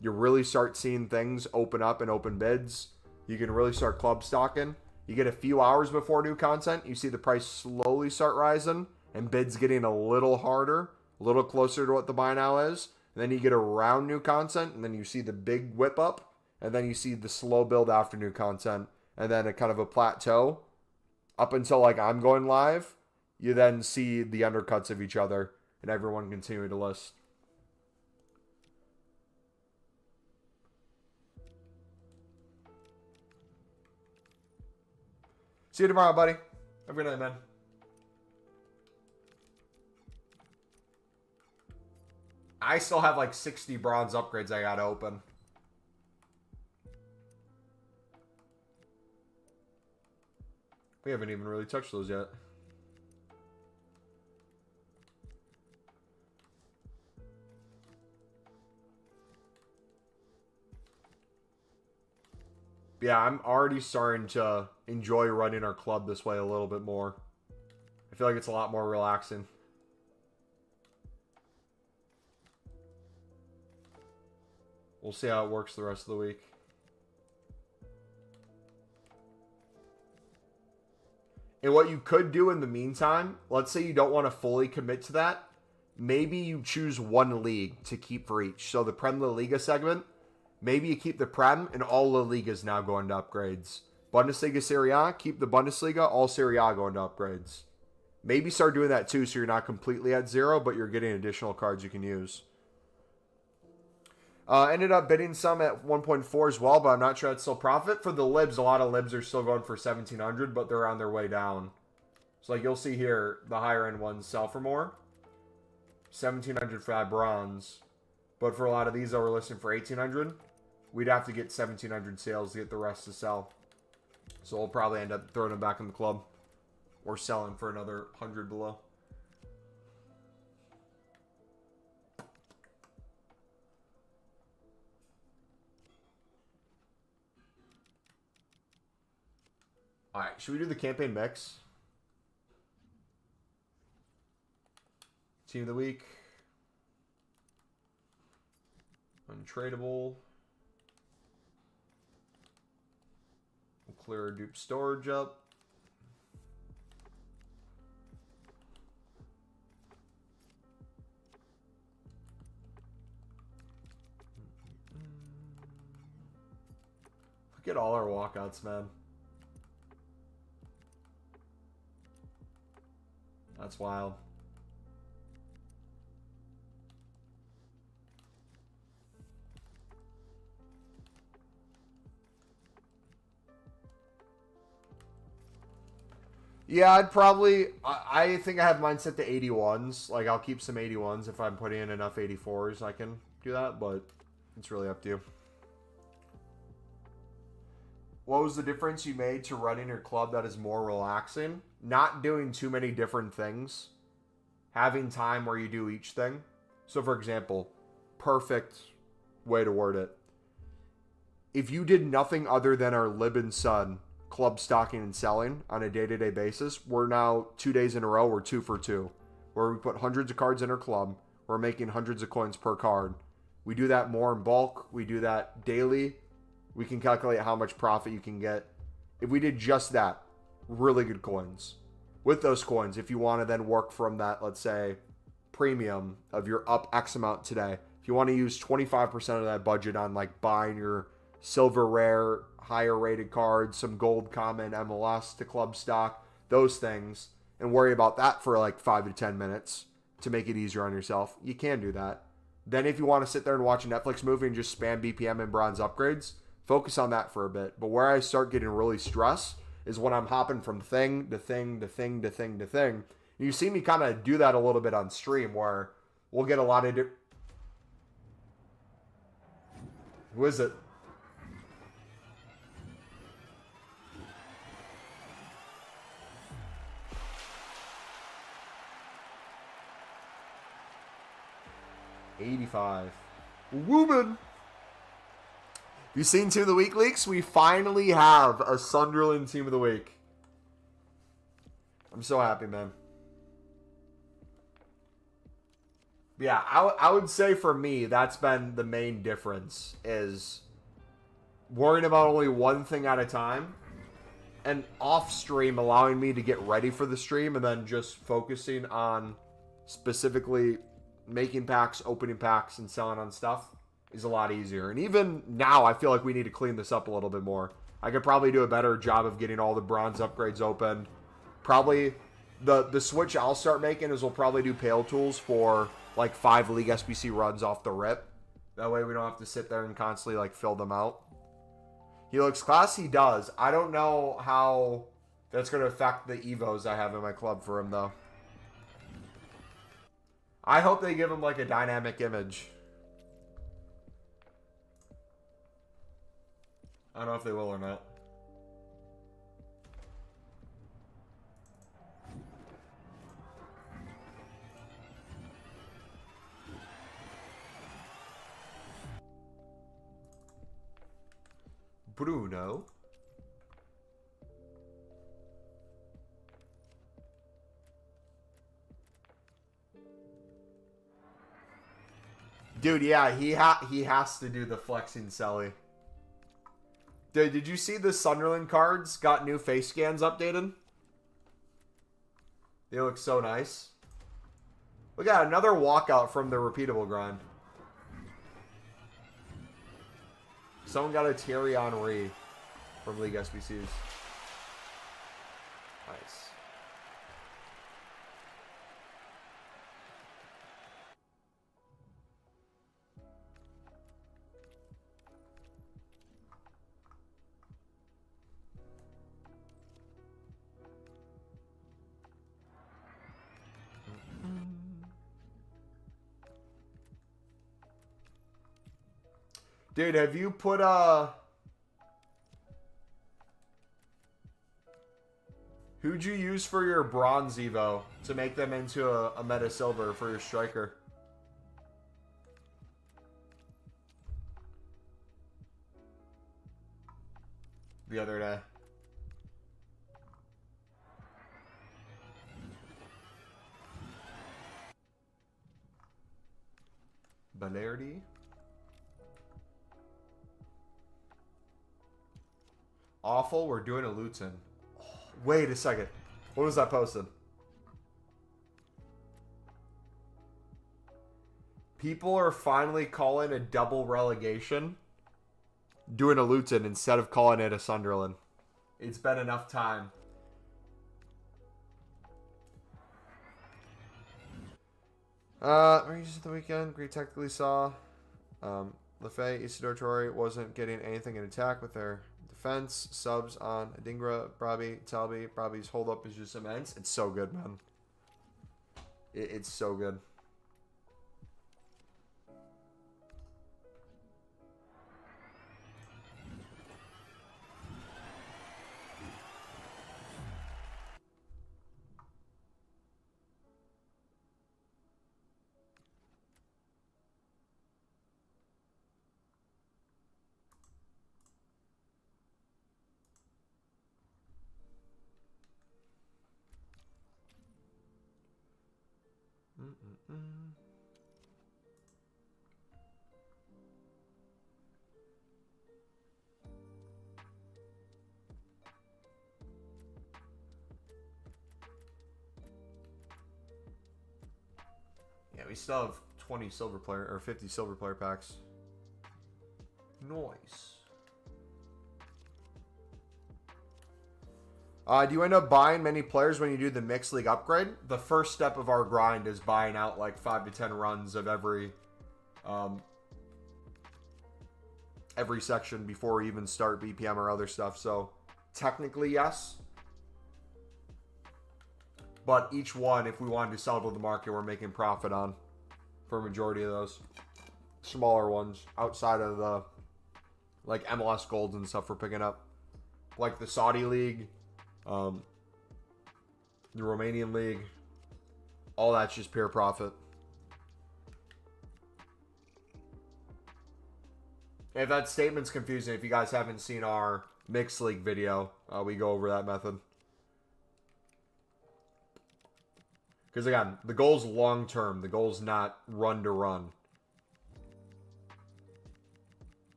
S1: you really start seeing things open up and open bids. You can really start club stocking. You get a few hours before new content, you see the price slowly start rising and bids getting a little harder, a little closer to what the buy now is. And then you get around new content, and then you see the big whip up, and then you see the slow build after new content. And then a kind of a plateau up until like I'm going live. You then see the undercuts of each other and everyone continue to list. See you tomorrow, buddy. Have a good night, man. I still have like 60 bronze upgrades I gotta open. We haven't even really touched those yet. Yeah, I'm already starting to enjoy running our club this way a little bit more. I feel like it's a lot more relaxing. We'll see how it works the rest of the week. And what you could do in the meantime, let's say you don't want to fully commit to that. Maybe you choose one league to keep for each. So the Prem La Liga segment, maybe you keep the Prem and all La Ligas now going to upgrades. Bundesliga Serie A, keep the Bundesliga, all Serie A going to upgrades. Maybe start doing that too so you're not completely at zero, but you're getting additional cards you can use. Ended up bidding some at 1.4 as well, but I'm not sure that's still profit. For the libs, a lot of libs are still going for 1,700, but they're on their way down. So like you'll see here, the higher end ones sell for more. 1,700 for that bronze. But for a lot of these that were listed for 1,800, we'd have to get 1,700 sales to get the rest to sell. So we'll probably end up throwing them back in the club. Or selling for another 100 below. Alright, should we do the campaign mix? Team of the week. Untradeable. We'll clear our dupe storage up. Look at all our walkouts, man. That's wild. Yeah, I'd probably... I think I have mine set to 81s. Like, I'll keep some 81s if I'm putting in enough 84s. I can do that, but it's really up to you. What was the difference you made to running your club that is more relaxing? Not doing too many different things. Having time where you do each thing. So, for example, perfect way to word it. If you did nothing other than our Lib and Sun club stocking and selling on a day-to-day basis, we're now 2 days in a row, we're 2 for 2. Where we put hundreds of cards in our club. We're making hundreds of coins per card. We do that more in bulk. We do that daily. We can calculate how much profit you can get. If we did just that, really good coins. With those coins, if you want to then work from that, let's say, premium of your up X amount today, if you want to use 25% of that budget on like buying your silver rare, higher rated cards, some gold common MLS to club stock, those things, and worry about that for like 5 to 10 minutes to make it easier on yourself, you can do that. Then if you want to sit there and watch a Netflix movie and just spam BPM and bronze upgrades, focus on that for a bit. But where I start getting really stressed is when I'm hopping from thing to thing to thing to thing to thing. And you see me kind of do that a little bit on stream where we'll get a lot of... Who is it? $85. Woman! You seen Team of the Week leaks? We finally have a Sunderland Team of the Week. I'm so happy, man. Yeah, I would say for me, that's been the main difference, is worrying about only one thing at a time, and off stream allowing me to get ready for the stream, and then just focusing on specifically making packs, opening packs, and selling on stuff is a lot easier. And even now, I feel like we need to clean this up a little bit more. I could probably do a better job of getting all the bronze upgrades open. Probably the switch I'll start making is we'll probably do Pale Tools for like 5 League SBC runs off the rip. That way we don't have to sit there and constantly like fill them out. He looks class, he does. I don't know how that's going to affect the Evos I have in my club for him though. I hope they give him like a dynamic image. I don't know if they will or not. Bruno. Dude, yeah, he has to do the flexing Selly. Dude, did you see the Sunderland cards got new face scans updated? They look so nice. Look at another walkout from the repeatable grind. Someone got a Thierry Henry from League SBCs. Nice. Dude, have you put who'd you use for your bronze Evo to make them into a meta silver for your striker? The other day. Balerdi. Awful, we're doing a Luton. Oh, wait a second. What was that posted? People are finally calling a double relegation doing a Luton instead of calling it a Sunderland. It's been enough time. Rangers at the weekend. Great technically saw. Lefay, Isidore Torre wasn't getting anything in attack with their defense. Subs on Adingra, Brabi, Talby. Brabi's hold up is just immense. It's so good, man. It's so good. Yeah, we still have 20 silver player or 50 silver player packs. Nice. Do you end up buying many players when you do the mixed league upgrade? The first step of our grind is buying out like 5 to 10 runs of every section before we even start BPM or other stuff. So technically, yes. But each one, if we wanted to sell to the market, we're making profit on for a majority of those. Smaller ones outside of the like MLS golds and stuff we're picking up. Like the Saudi League. The Romanian League, all that's just pure profit. If that statement's confusing, if you guys haven't seen our mixed league video, we go over that method. Because again, the goal's long term. The goal's not run to run.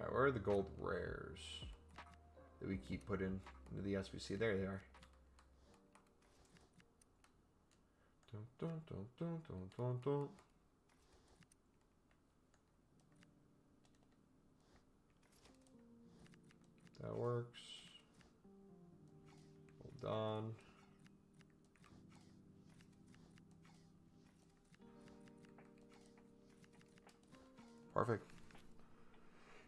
S1: Alright, where are the gold rares that we keep putting into the SBC? There they are. Dun, dun, dun, dun, dun, dun, dun. That works. Hold on. Perfect.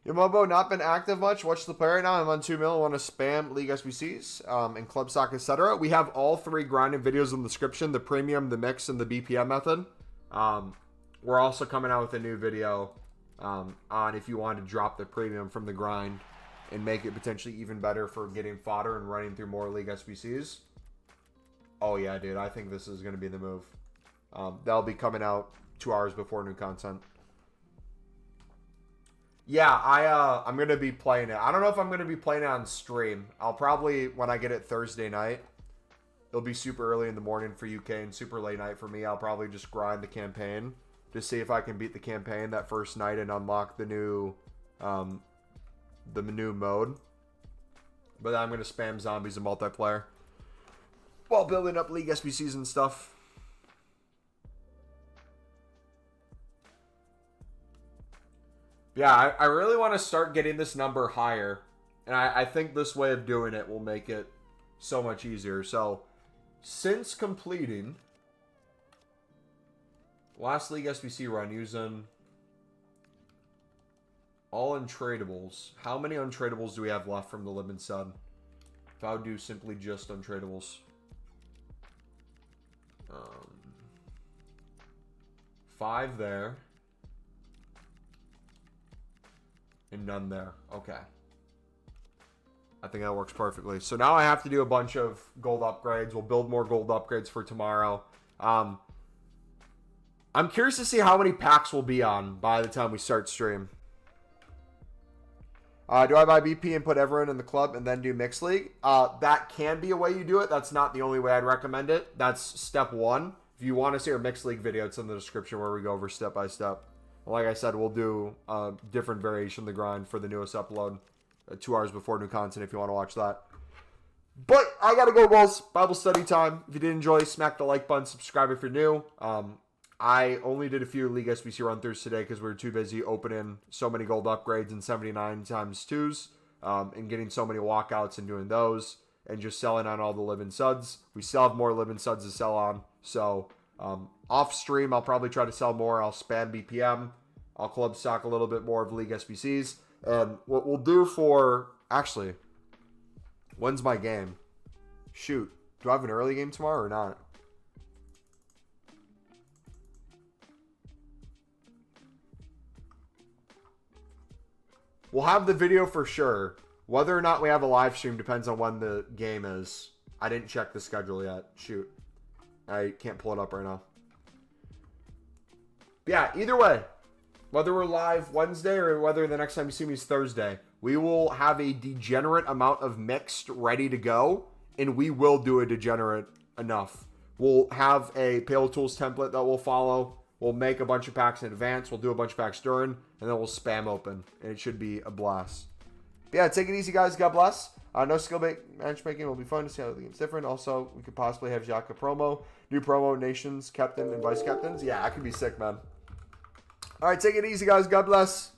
S1: Yamobo, not been active much. Watch the play right now. I'm on 2 mil. I want to spam League SBCs and Club Stock, etc. We have all 3 grinding videos in the description. The premium, the mix, and the BPM method. We're also coming out with a new video on if you want to drop the premium from the grind and make it potentially even better for getting fodder and running through more League SBCs. Oh, yeah, dude. I think this is going to be the move. That'll be coming out 2 hours before new content. Yeah, I'm going to be playing it. I don't know if I'm going to be playing it on stream. I'll probably, when I get it Thursday night, it'll be super early in the morning for UK and super late night for me. I'll probably just grind the campaign to see if I can beat the campaign that first night and unlock the new mode. But then I'm going to spam zombies and multiplayer while building up League SBCs and stuff. Yeah, I really want to start getting this number higher. And I think this way of doing it will make it so much easier. So, since completing last League SBC run using all untradables, how many untradables do we have left from the Libin Sud? If I would do simply just untradables. 5 there. And none there. Okay. I think that works perfectly. So now I have to do a bunch of gold upgrades. We'll build more gold upgrades for tomorrow. I'm curious to see how many packs we'll be on by the time we start stream. Do I buy BP and put everyone in the club and then do mixed league? That can be a way you do it. That's not the only way I'd recommend it. That's step 1. If you want to see our mixed league video, it's in the description where we go over step by step. Like I said, we'll do a different variation of the grind for the newest upload 2 hours before new content if you want to watch that. But I got to go, Bulls. Bible study time. If you did enjoy, smack the like button. Subscribe if you're new. I only did a few League SBC run-throughs today because we were too busy opening so many gold upgrades and 79 times 2s and getting so many walkouts and doing those and just selling on all the Libin Suds. We still have more Libin Suds to sell on. So off stream, I'll probably try to sell more. I'll spam BPM. I'll club stock a little bit more of League SBCs. And what we'll do for... Actually, when's my game? Shoot. Do I have an early game tomorrow or not? We'll have the video for sure. Whether or not we have a live stream depends on when the game is. I didn't check the schedule yet. Shoot. I can't pull it up right now. But yeah, either way, whether we're live Wednesday or whether the next time you see me is Thursday, we will have a degenerate amount of mixed ready to go, and we will do a degenerate enough. We'll have a Payload Tools template that we'll follow. We'll make a bunch of packs in advance. We'll do a bunch of packs during, and then we'll spam open, and it should be a blast. But yeah, take it easy, guys. God bless. No skill matchmaking will be fun to see how the game's different. Also, we could possibly have Xhaka promo, new promo, nations, captain, and vice captains. Yeah, that could be sick, man. All right, take it easy, guys. God bless.